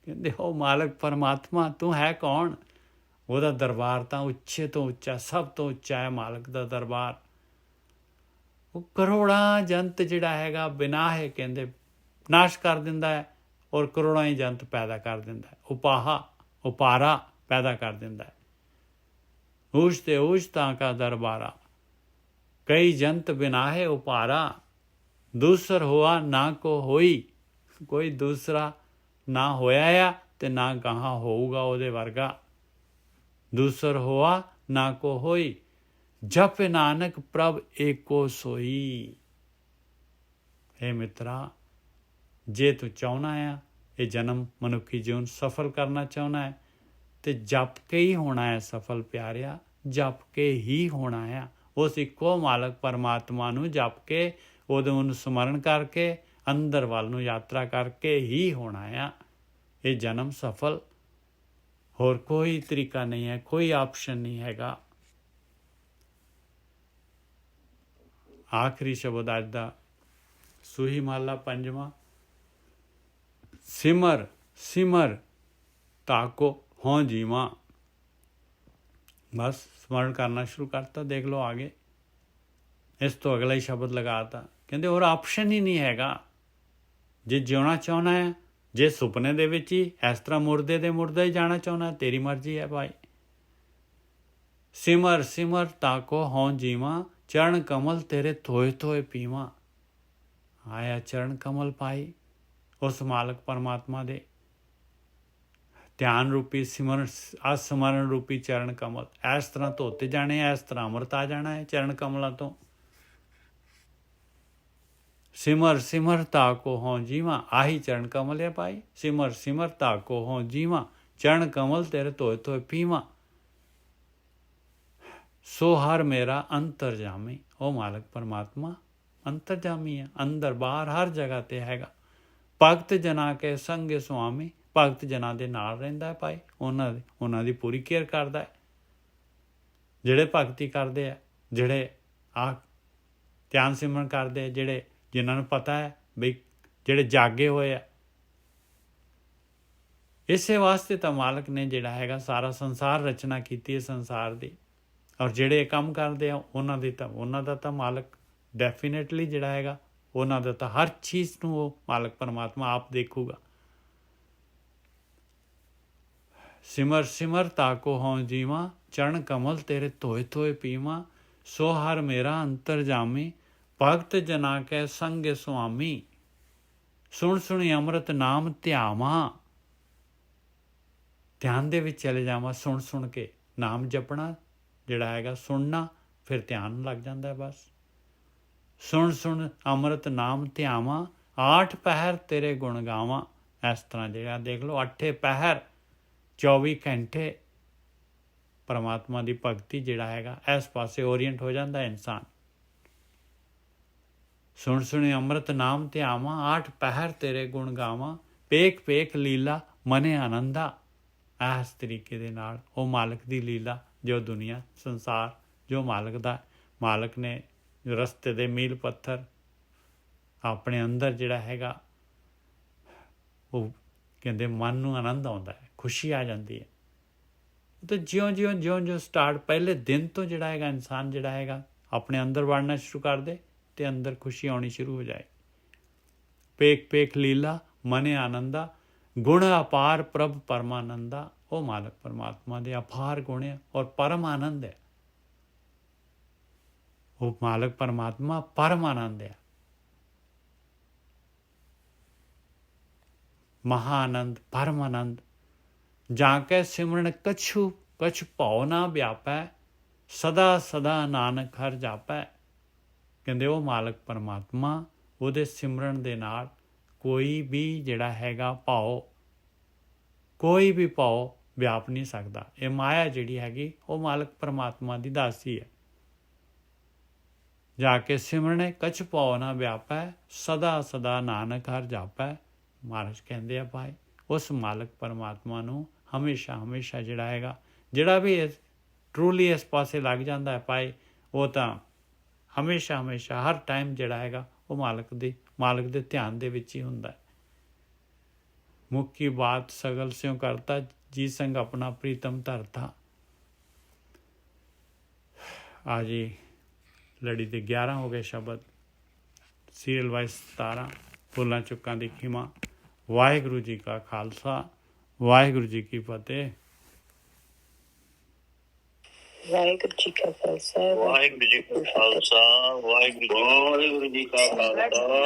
ਕਹਿੰਦੇ ਉਹ ਮਾਲਕ ਪਰਮਾਤਮਾ ਤੂੰ ਹੈ ਕੌਣ? ਉਹਦਾ ਦਰਬਾਰ ਤਾਂ ਉੱਚੇ ਤੋਂ ਉੱਚਾ, ਸਭ ਤੋਂ ਉੱਚਾ ਹੈ ਮਾਲਕ ਦਾ ਦਰਬਾਰ। ਉਹ ਕਰੋੜਾਂ ਜੰਤ ਜਿਹੜਾ ਹੈਗਾ ਬਿਨਾਹੇ ਕਹਿੰਦੇ ਨਾਸ਼ ਕਰ ਦਿੰਦਾ ਹੈ, ਔਰ ਕਰੋੜਾਂ ਹੀ ਜੰਤ ਪੈਦਾ ਕਰ ਦਿੰਦਾ ਹੈ। ਉਪਾਰਾ ਪੈਦਾ ਕਰ ਦਿੰਦਾ ਹੈ। ਊਚ ਤੇ ਊਚ ਤਾਂ ਕਾ ਦਰਬਾਰਾ, ਕਈ ਜੰਤ ਬਿਨਾਹੇ ਉਪਾਰਾ। ਦੂਸਰ ਹੋਆ ਨਾ ਕੋ ਹੋਈ, ਕੋਈ ਦੂਸਰਾ ਨਾ ਹੋਇਆ ਆ ਤੇ ਨਾ ਗਾਹਾਂ ਹੋਊਗਾ ਉਹਦੇ ਵਰਗਾ। ਦੂਸਰ ਹੋਆ ਨਾ ਕੋ ਹੋਈ, ਜਪ ਨਾਨਕ ਪ੍ਰਭ ਏਕੋ ਸੋਈ। हे ਮਿੱਤਰਾ, ਜੇ ਤੂੰ ਚਾਹੁੰਦਾ ਆ ਇਹ ਜਨਮ ਮਨੁੱਖੀ ਜੀਵਨ ਸਫਲ ਕਰਨਾ ਚਾਹੁੰਦਾ ਹੈ ਤੇ ਜਪ ਕੇ ਹੀ ਹੋਣਾ ਹੈ ਸਫਲ ਪਿਆਰਿਆ, ਜਪ ਕੇ ਹੀ ਹੋਣਾ ਆ। ਉਸ ਇੱਕੋ ਮਾਲਕ ਪਰਮਾਤਮਾ ਨੂੰ ਜਪ ਕੇ, ਉਹਦੇ ਨੂੰ ਸਮਰਨ ਕਰਕੇ, ਅੰਦਰ ਵੱਲ ਨੂੰ ਯਾਤਰਾ ਕਰਕੇ ਹੀ ਹੋਣਾ ਆ ਇਹ ਜਨਮ ਸਫਲ। ਹੋਰ ਕੋਈ ਤਰੀਕਾ ਨਹੀਂ ਹੈ, ਕੋਈ ਆਪਸ਼ਨ ਨਹੀਂ ਹੈਗਾ। ਆਖਰੀ ਸ਼ਬਦ ਅੱਜ ਦਾ ਸੂਹੀ ਮਹਲਾ 5ਵਾਂ। ਸਿਮਰ ਸਿਮਰ ਤਾਕੋ ਹੋਂ ਜੀਵਾਂ। ਬਸ ਸਮਰਨ ਕਰਨਾ ਸ਼ੁਰੂ ਕਰਤਾ। ਦੇਖ ਲਓ ਆਗੇ ਇਸ ਤੋਂ ਅਗਲਾ ਹੀ ਸ਼ਬਦ ਲਗਾਤਾ। ਕਹਿੰਦੇ ਹੋਰ ਆਪਸ਼ਨ ਹੀ ਨਹੀਂ ਹੈਗਾ। ਜੇ ਜਿਉਣਾ ਚਾਹੁੰਦਾ ਹੈ, ਜੇ ਸੁਪਨੇ ਦੇ ਵਿੱਚ ਹੀ ਇਸ ਤਰ੍ਹਾਂ ਮੁਰਦੇ ਦੇ ਮੁਰਦਾ ਹੀ ਜਾਣਾ ਚਾਹੁੰਦਾ, ਤੇਰੀ ਮਰਜ਼ੀ ਹੈ ਭਾਈ। ਸਿਮਰ ਸਿਮਰ ਤਾਕੋ ਹੋਂ ਜੀਵਾਂ, ਚਰਨ ਕਮਲ ਤੇਰੇ ਧੋਏ ਧੋਏ ਪੀਵਾਂ। ਆਇਆ ਚਰਨ ਕਮਲ ਪਾਈ ਉਸ ਮਾਲਕ ਪਰਮਾਤਮਾ ਦੇ, ਧਿਆਨ ਰੂਪੀ ਸਿਮਰਨ, ਅਸਮਰਨ ਰੂਪੀ ਚਰਨ ਕਮਲ ਇਸ ਤਰ੍ਹਾਂ ਧੋਤੇ ਜਾਣੇ, ਇਸ ਤਰ੍ਹਾਂ ਅੰਮ੍ਰਿਤ ਆ ਜਾਣਾ ਹੈ ਚਰਨ ਕਮਲਾਂ ਤੋਂ। ਸਿਮਰ ਸਿਮਰ ਤਾਕੋ ਹੋਂ ਜੀਵਾਂ, ਆਹੀ ਚਰਨ ਕਮਲ ਹੈ ਭਾਈ। ਸਿਮਰ ਸਿਮਰ ਤਾਕੋ ਹੋਂ ਜੀਵਾਂ, ਚਰਨ ਕਮਲ ਤੇਰੇ ਧੋਏ ਧੋਏ ਪੀਵਾਂ। ਸੋ ਹਰ ਮੇਰਾ ਅੰਤਰਜਾਮੀ, ਉਹ ਮਾਲਕ ਪਰਮਾਤਮਾ ਅੰਤਰਜਾਮੀ ਹੈ, ਅੰਦਰ ਬਾਹਰ ਹਰ ਜਗ੍ਹਾ ਤੇ ਹੈਗਾ। ਭਗਤ ਜਨਾਂ ਕੇ ਸੰਗੇ ਸੁਆਮੀ, ਭਗਤ ਜਨਾਂ ਦੇ ਨਾਲ ਰਹਿੰਦਾ ਹੈ ਭਾਈ, ਉਹਨਾਂ ਦੀ ਪੂਰੀ ਕੇਅਰ ਕਰਦਾ ਹੈ। ਜਿਹੜੇ ਭਗਤੀ ਕਰਦੇ ਆ, ਜਿਹੜੇ ਧਿਆਨ ਸਿਮਰਨ ਕਰਦੇ ਆ, ਜਿਨ੍ਹਾਂ ਨੂੰ ਪਤਾ ਹੈ ਬਈ ਜਿਹੜੇ ਜਾਗੇ ਹੋਏ ਆ, ਇਸੇ ਵਾਸਤੇ ਤਾਂ ਮਾਲਕ ਨੇ ਜਿਹੜਾ ਹੈਗਾ ਸਾਰਾ ਸੰਸਾਰ ਰਚਨਾ ਕੀਤੀ ਹੈ ਸੰਸਾਰ ਦੀ। ਔਰ ਜਿਹੜੇ ਕੰਮ ਕਰਦੇ ਆ ਉਹਨਾਂ ਦਾ ਤਾਂ ਮਾਲਕ ਡੈਫੀਨੇਟਲੀ ਜਿਹੜਾ ਹੈਗਾ ਉਹਨਾਂ ਦਾ ਤਾਂ ਹਰ ਚੀਜ਼ ਨੂੰ ਉਹ ਮਾਲਕ ਪਰਮਾਤਮਾ ਆਪ ਦੇਖੂਗਾ। ਸਿਮਰ ਸਿਮਰ ਤਾਕੋ ਹੋਂ ਜੀਵਾਂ, ਚਰਨ ਕਮਲ ਤੇਰੇ ਧੋਏ ਧੋਏ ਪੀਵਾਂ। ਸੋ ਹਰ ਮੇਰਾ ਅੰਤਰਜਾਮੀ, ਭਗਤ ਜਨਾ ਕੈ ਸੰਗ ਸੁਆਮੀ। ਸੁਣ ਸੁਣੀ ਅੰਮ੍ਰਿਤ ਨਾਮ ਧਿਆਵਾਂ, ਧਿਆਨ ਦੇ ਵਿੱਚ ਚਲੇ ਜਾਵਾਂ। ਸੁਣ ਸੁਣ ਕੇ ਨਾਮ ਜਪਣਾ ਜਿਹੜਾ ਹੈਗਾ, ਸੁਣਨਾ ਫਿਰ ਧਿਆਨ ਲੱਗ ਜਾਂਦਾ। ਬਸ ਸੁਣ ਸੁਣ ਅੰਮ੍ਰਿਤ ਨਾਮ ਧਿਆਵਾਂ, 8 ਪਹਿਰ ਤੇਰੇ ਗੁਣ ਗਾਵਾਂ। ਇਸ ਤਰ੍ਹਾਂ ਜਿਹੜਾ ਦੇਖ ਲਓ 8 ਪਹਿਰ 24 ਘੰਟੇ ਪਰਮਾਤਮਾ ਦੀ ਭਗਤੀ ਜਿਹੜਾ ਹੈਗਾ ਇਸ ਪਾਸੇ ਓਰੀਐਂਟ ਹੋ ਜਾਂਦਾ ਇਨਸਾਨ। ਸੁਣ ਸੁਣੀ ਅੰਮ੍ਰਿਤ ਨਾਮ ਧਿਆਵਾਂ, 8 ਪਹਿਰ ਤੇਰੇ ਗੁਣ ਗਾਵਾਂ। ਪੇਖ ਪੇਖ ਲੀਲਾ ਮਨੇ ਆਨੰਦਾ। ਇਸ ਤਰੀਕੇ ਦੇ ਨਾਲ ਉਹ ਮਾਲਕ ਦੀ ਲੀਲਾ, ਜੋ ਦੁਨੀਆ ਸੰਸਾਰ ਜੋ ਮਾਲਕ ਨੇ ਰਸਤੇ ਦੇ ਮੀਲ ਪੱਥਰ ਆਪਣੇ ਅੰਦਰ ਜਿਹੜਾ ਹੈਗਾ ਉਹ ਕਹਿੰਦੇ ਮਨ ਨੂੰ ਆਨੰਦ ਆਉਂਦਾ ਹੈ, ਖੁਸ਼ੀ ਆ ਜਾਂਦੀ ਹੈ। ਤੇ ਜਿਉਂ ਸਟਾਰਟ ਪਹਿਲੇ ਦਿਨ ਤੋਂ ਜਿਹੜਾ ਹੈਗਾ ਇਨਸਾਨ ਜਿਹੜਾ ਹੈਗਾ ਆਪਣੇ ਅੰਦਰ ਵੜਨਾ ਸ਼ੁਰੂ ਕਰ ਦੇ ਤੇ ਅੰਦਰ ਖੁਸ਼ੀ ਆਉਣੀ ਸ਼ੁਰੂ ਹੋ ਜਾਏ। ਪੇਖ ਪੇਖ ਲੀਲਾ ਮਨੇ ਆਨੰਦਾ, ਗੁਣ ਅਪਾਰ ਪ੍ਰਭ ਪਰਮਾਨੰਦਾ। ਉਹ ਮਾਲਕ ਪਰਮਾਤਮਾ ਦੇ ਅਪਾਰ ਗੁਣ ਹੈ ਔਰ ਪਰਮ ਆਨੰਦ ਹੈ। ਉਹ ਮਾਲਕ ਪਰਮਾਤਮਾ ਪਰਮ ਆਨੰਦ ਹੈ, ਮਹਾਨੰਦ ਪਰਮ ਆਨੰਦ। ਜਾ ਕੇ ਸਿਮਰਨ ਕਛੁ ਭਉ ਨਾ ਵਿਆਪੈ, ਸਦਾ ਸਦਾ ਨਾਨਕ ਹਰਿ ਜਾਪੈ। ਕਹਿੰਦੇ ਉਹ ਮਾਲਕ ਪਰਮਾਤਮਾ, ਉਹਦੇ ਸਿਮਰਨ ਦੇ ਨਾਲ ਕੋਈ ਵੀ ਜਿਹੜਾ ਹੈਗਾ ਕੋਈ ਵੀ ਭਾਉ ਵਿਆਪ ਨਹੀਂ ਸਕਦਾ। ਇਹ ਮਾਇਆ ਜਿਹੜੀ ਹੈਗੀ ਉਹ ਮਾਲਕ ਪਰਮਾਤਮਾ ਦੀ ਦਾਸੀ ਹੈ। ਜਾ ਕੇ ਸਿਮਰਨੇ ਕਛ ਭਉ ਨਾ ਵਿਆਪੈ, ਸਦਾ ਸਦਾ ਨਾਨਕ ਹਰਿ ਜਾਪੈ। ਮਹਾਰਾਜ ਕਹਿੰਦੇ ਆ ਭਾਈ ਉਸ ਮਾਲਕ ਪਰਮਾਤਮਾ ਨੂੰ ਹਮੇਸ਼ਾ ਜਿਹੜਾ ਹੈਗਾ, ਜਿਹੜਾ ਵੀ ਟਰੂਲੀ ਇਸ ਪਾਸੇ ਲੱਗ ਜਾਂਦਾ ਹੈ ਭਾਈ, ਉਹ ਤਾਂ ਹਮੇਸ਼ਾ ਹਰ ਟਾਈਮ ਜਿਹੜਾ ਹੈਗਾ ਉਹ ਮਾਲਕ ਦੇ ਧਿਆਨ ਦੇ ਵਿੱਚ ਹੀ ਹੁੰਦਾ ਹੈ। ਮੁੱਖ ਕੀ ਬਾਤ ਸਗਲ ਸਿਉ ਕਰਤਾ, ਜੀ ਸੰਗ ਆਪਣਾ ਪ੍ਰੀਤਮ ਧਰਤਾ। ਆ ਜੀ ਲੜੀ ਦੇ 11 ਹੋ ਗਏ ਸ਼ਬਦ, ਸੀਰੀਅਲ ਵਾਈਜ਼ 17। ਭੁੱਲਾਂ ਚੁੱਕਾਂ ਦੀ ਖਿਮਾ। ਵਾਹਿਗੁਰੂ ਜੀ ਕਾ ਖਾਲਸਾ, ਵਾਹਿਗੁਰੂ ਜੀ ਕੀ ਫਤਿਹ। ਵਾਹਿਗੁਰੂ ਜੀ ਕਾ ਖਾਲਸਾ, ਵਾਹਿਗੁਰੂ ਜੀ ਕਾ ਖਾਲਸਾ, ਵਾਹਿਗੁਰੂ ਜੀ ਕਾ ਖਾਲਸਾ, ਵਾਹਿਗੁਰੂ ਜੀ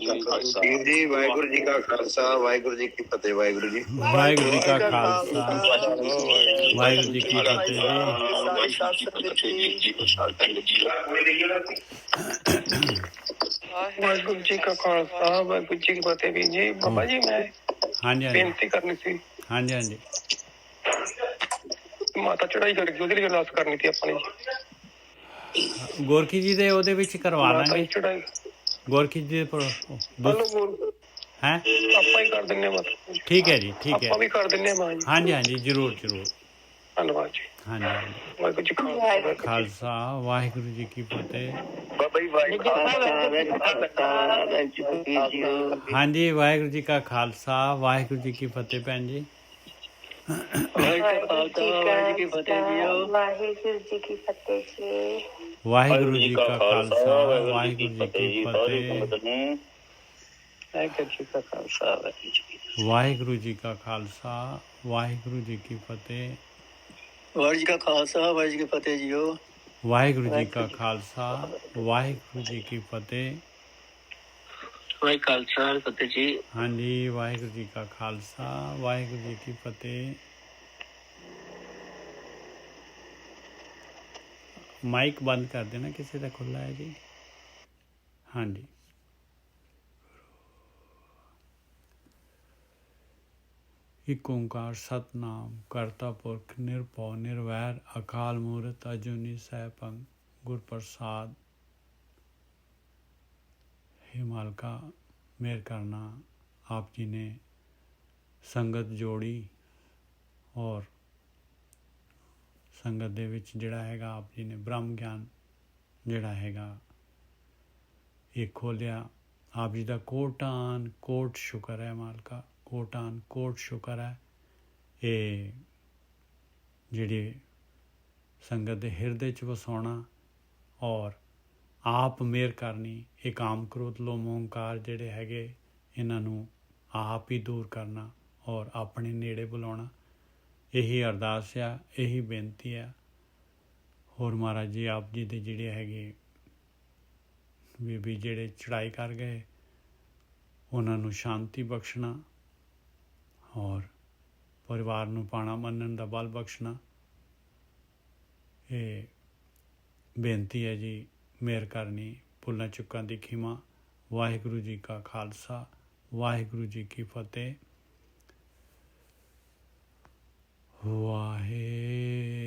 ਕਾ ਖਾਲਸਾ, ਵਾਹਿਗੁਰੂ ਜੀ ਕਾ ਖਾਲਸਾ, ਵਾਹਿਗੁਰੂ ਜੀ ਕੀ ਫਤਿਹ। ਵਾਹਿਗੁਰੂ ਜੀ ਵਾਹਿਗੁਰੂ ਜੀ ਕਾ ਖਾਲਸਾ, ਵਾਹਿਗੁਰੂ ਜੀ ਕੀ ਫਤਿਹ ਜੀ। ਵਾਹਿਗੁਰੂ ਜੀ ਕਾ ਖਾਲਸਾ, ਵਾਹਿਗੁਰੂ ਜੀ ਕੀ ਫਤਿਹ। ਵੀ ਜੀ ਬਾਬਾ ਜੀ ਮੈਂ ਹਾਂਜੀ ਬੇਨਤੀ ਕਰਨੀ ਸੀ। ਹਾਂਜੀ ਮਾਤਾ ਚੜਾਈ ਕਰ ਗਈ, ਉਹਦੇ ਲਈ ਅਰਦਾਸ ਕਰਨੀ ਸੀ ਆਪਾਂ ਨੇ। ਗੋਰਖੀ ਜੀ ਦੇ ਉਹਦੇ ਵਿੱਚ ਕਰਵਾ ਲਾਂਗੇ। ਚੜਾਈ ਗੋਰਖੀ ਜੀ ਦੇ ਹੈ ਆਪਾਂ ਹੀ ਕਰ ਦਿੰਦੇ ਮਾਤਾ। ਠੀਕ ਹੈ ਜੀ, ਠੀਕ ਹੈ। ਆਪਾਂ ਵੀ ਕਰ ਦਿੰਦੇ ਮਾਂ ਜੀ। ਹਾਂਜੀ ਜ਼ਰੂਰ। ਧੰਨਵਾਦ ਜੀ। ਹਾਂਜੀ ਵਾਹਿਗੁਰੂ ਜੀ ਕਾ ਖਾਲਸਾ, ਵਾਹਿਗੁਰੂ ਜੀ ਕੀ ਫਤਿਹ। ਬਾਬਾ ਜੀ ਹਾਂਜੀ ਵਾਹਿਗੁਰੂ ਜੀ ਕਾ ਖਾਲਸਾ, ਵਾਹਿਗੁਰੂ ਜੀ ਕੀ ਫਤਿਹ। ਭੈਣ ਜੀ ਵਾਹਿਗੁਰੂ ਜੀ ਕੀ ਫਤਿਹ ਜੀ। ਵਾਹਿਗੁਰੂ ਜੀ ਕੀ ਫਤਿਹ ਜੀ। ਵਾਹਿਗੁਰੂ ਜੀ ਕਾ ਖਾਲਸਾ, ਵਾਹਿਗੁਰੂ ਜੀ ਕੀ ਫਤਿਹ। ਵਾਹਿਗੁਰੂ ਜੀ ਕਾ ਖਾਲਸਾ, ਵਾਹਿਗੁਰੂ ਜੀ ਕਾ ਖਾਲਸਾ, ਵਾਹਿਗੁਰੂ ਜੀ ਕੀ ਫਤਿਹ। ਵਾਹਿਗੁਰੂ ਜੀ ਕਾ ਖਾਲਸਾ, ਵਾਹਿਗੁਰੂ ਜੀ ਕੀ ਫਤਿਹ ਜੀਓ। ਵਾਹਿਗੁਰੂ ਜੀ ਕਾ ਖਾਲਸਾ, ਵਾਹਿਗੁਰੂ ਜੀ ਕੀ ਫਤਿਹ। ਵਾਹਿਗੁਰੂ ਖਾਲਸਾ ਫਤਿਹ ਜੀ। ਹਾਂਜੀ ਵਾਹਿਗੁਰੂ ਜੀ ਕਾ ਖਾਲਸਾ, ਵਾਹਿਗੁਰੂ ਜੀ ਕੀ ਫਤਿਹ। ਮਾਈਕ ਬੰਦ ਕਰ ਦੇਣਾ, ਕਿਸੇ ਦਾ ਖੁੱਲਾ ਹੈ ਜੀ। ਹਾਂਜੀ ਇਕ ਓਂਕਾਰ ਸਤਨਾਮ ਕਰਤਾ ਪੁਰਖ ਨਿਰਭਉ ਨਿਰਵੈਰ ਅਕਾਲ ਮੂਰਤ ਅਜੂਨੀ ਸੈਭੰ ਗੁਰ ਪ੍ਰਸਾਦ। हे मालका मेहर करना, आप जी ने संगत जोड़ी और संगत ਦੇ ਵਿੱਚ ਜਿਹੜਾ ਹੈਗਾ ਆਪ ਜੀ ਨੇ ਬ੍ਰਹਮ ਗਿਆਨ ਜਿਹੜਾ ਹੈਗਾ ਇਹ ਖੋਲਿਆ। ਆਪ ਜੀ ਦਾ ਕੋਟਾਨ ਕੋਟ ਸ਼ੁਕਰ ਹੈ ਮਾਲਕਾ, ਕੋਟਾਨ ਕੋਟ ਸ਼ੁਕਰ ਹੈ। ਇਹ ਜਿਹੜੀ ਸੰਗਤ ਦੇ ਹਿਰਦੇ 'ਚ ਵਸਾਉਣਾ ਔਰ ਆਪ ਮਿਹਰ ਕਰਨੀ। ਇਹ ਕਾਮ ਕ੍ਰੋਧ ਲੋਭ ਅਹੰਕਾਰ ਜਿਹੜੇ ਹੈਗੇ ਇਹਨਾਂ ਨੂੰ ਆਪ ਹੀ ਦੂਰ ਕਰਨਾ ਔਰ ਆਪਣੇ ਨੇੜੇ ਬੁਲਾਉਣਾ। ਇਹੀ ਅਰਦਾਸ ਆ, ਇਹੀ ਬੇਨਤੀ ਆ। ਹੋਰ ਮਹਾਰਾਜ ਜੀ ਆਪ ਜੀ ਦੇ ਜਿਹੜੇ ਹੈਗੇ ਬੀਬੀ ਜਿਹੜੇ ਚੜ੍ਹਾਈ ਕਰ ਗਏ ਉਹਨਾਂ ਨੂੰ ਸ਼ਾਂਤੀ ਬਖਸ਼ਣਾ ਔਰ ਪਰਿਵਾਰ ਨੂੰ ਪਾਣਾ ਮੰਨਣ ਦਾ ਬਲ ਬਖਸ਼ਣਾ। ਇਹ ਬੇਨਤੀ ਹੈ ਜੀ, ਮਿਹਰ ਕਰਨੀ, ਭੁੱਲਾਂ ਚੁੱਕਾਂ ਦੀ ਖਿਮਾ। ਵਾਹਿਗੁਰੂ ਜੀ ਕਾ ਖਾਲਸਾ, ਵਾਹਿਗੁਰੂ ਜੀ ਕੀ ਫਤਿਹ। ਵਾਹਿਗੁਰੂ।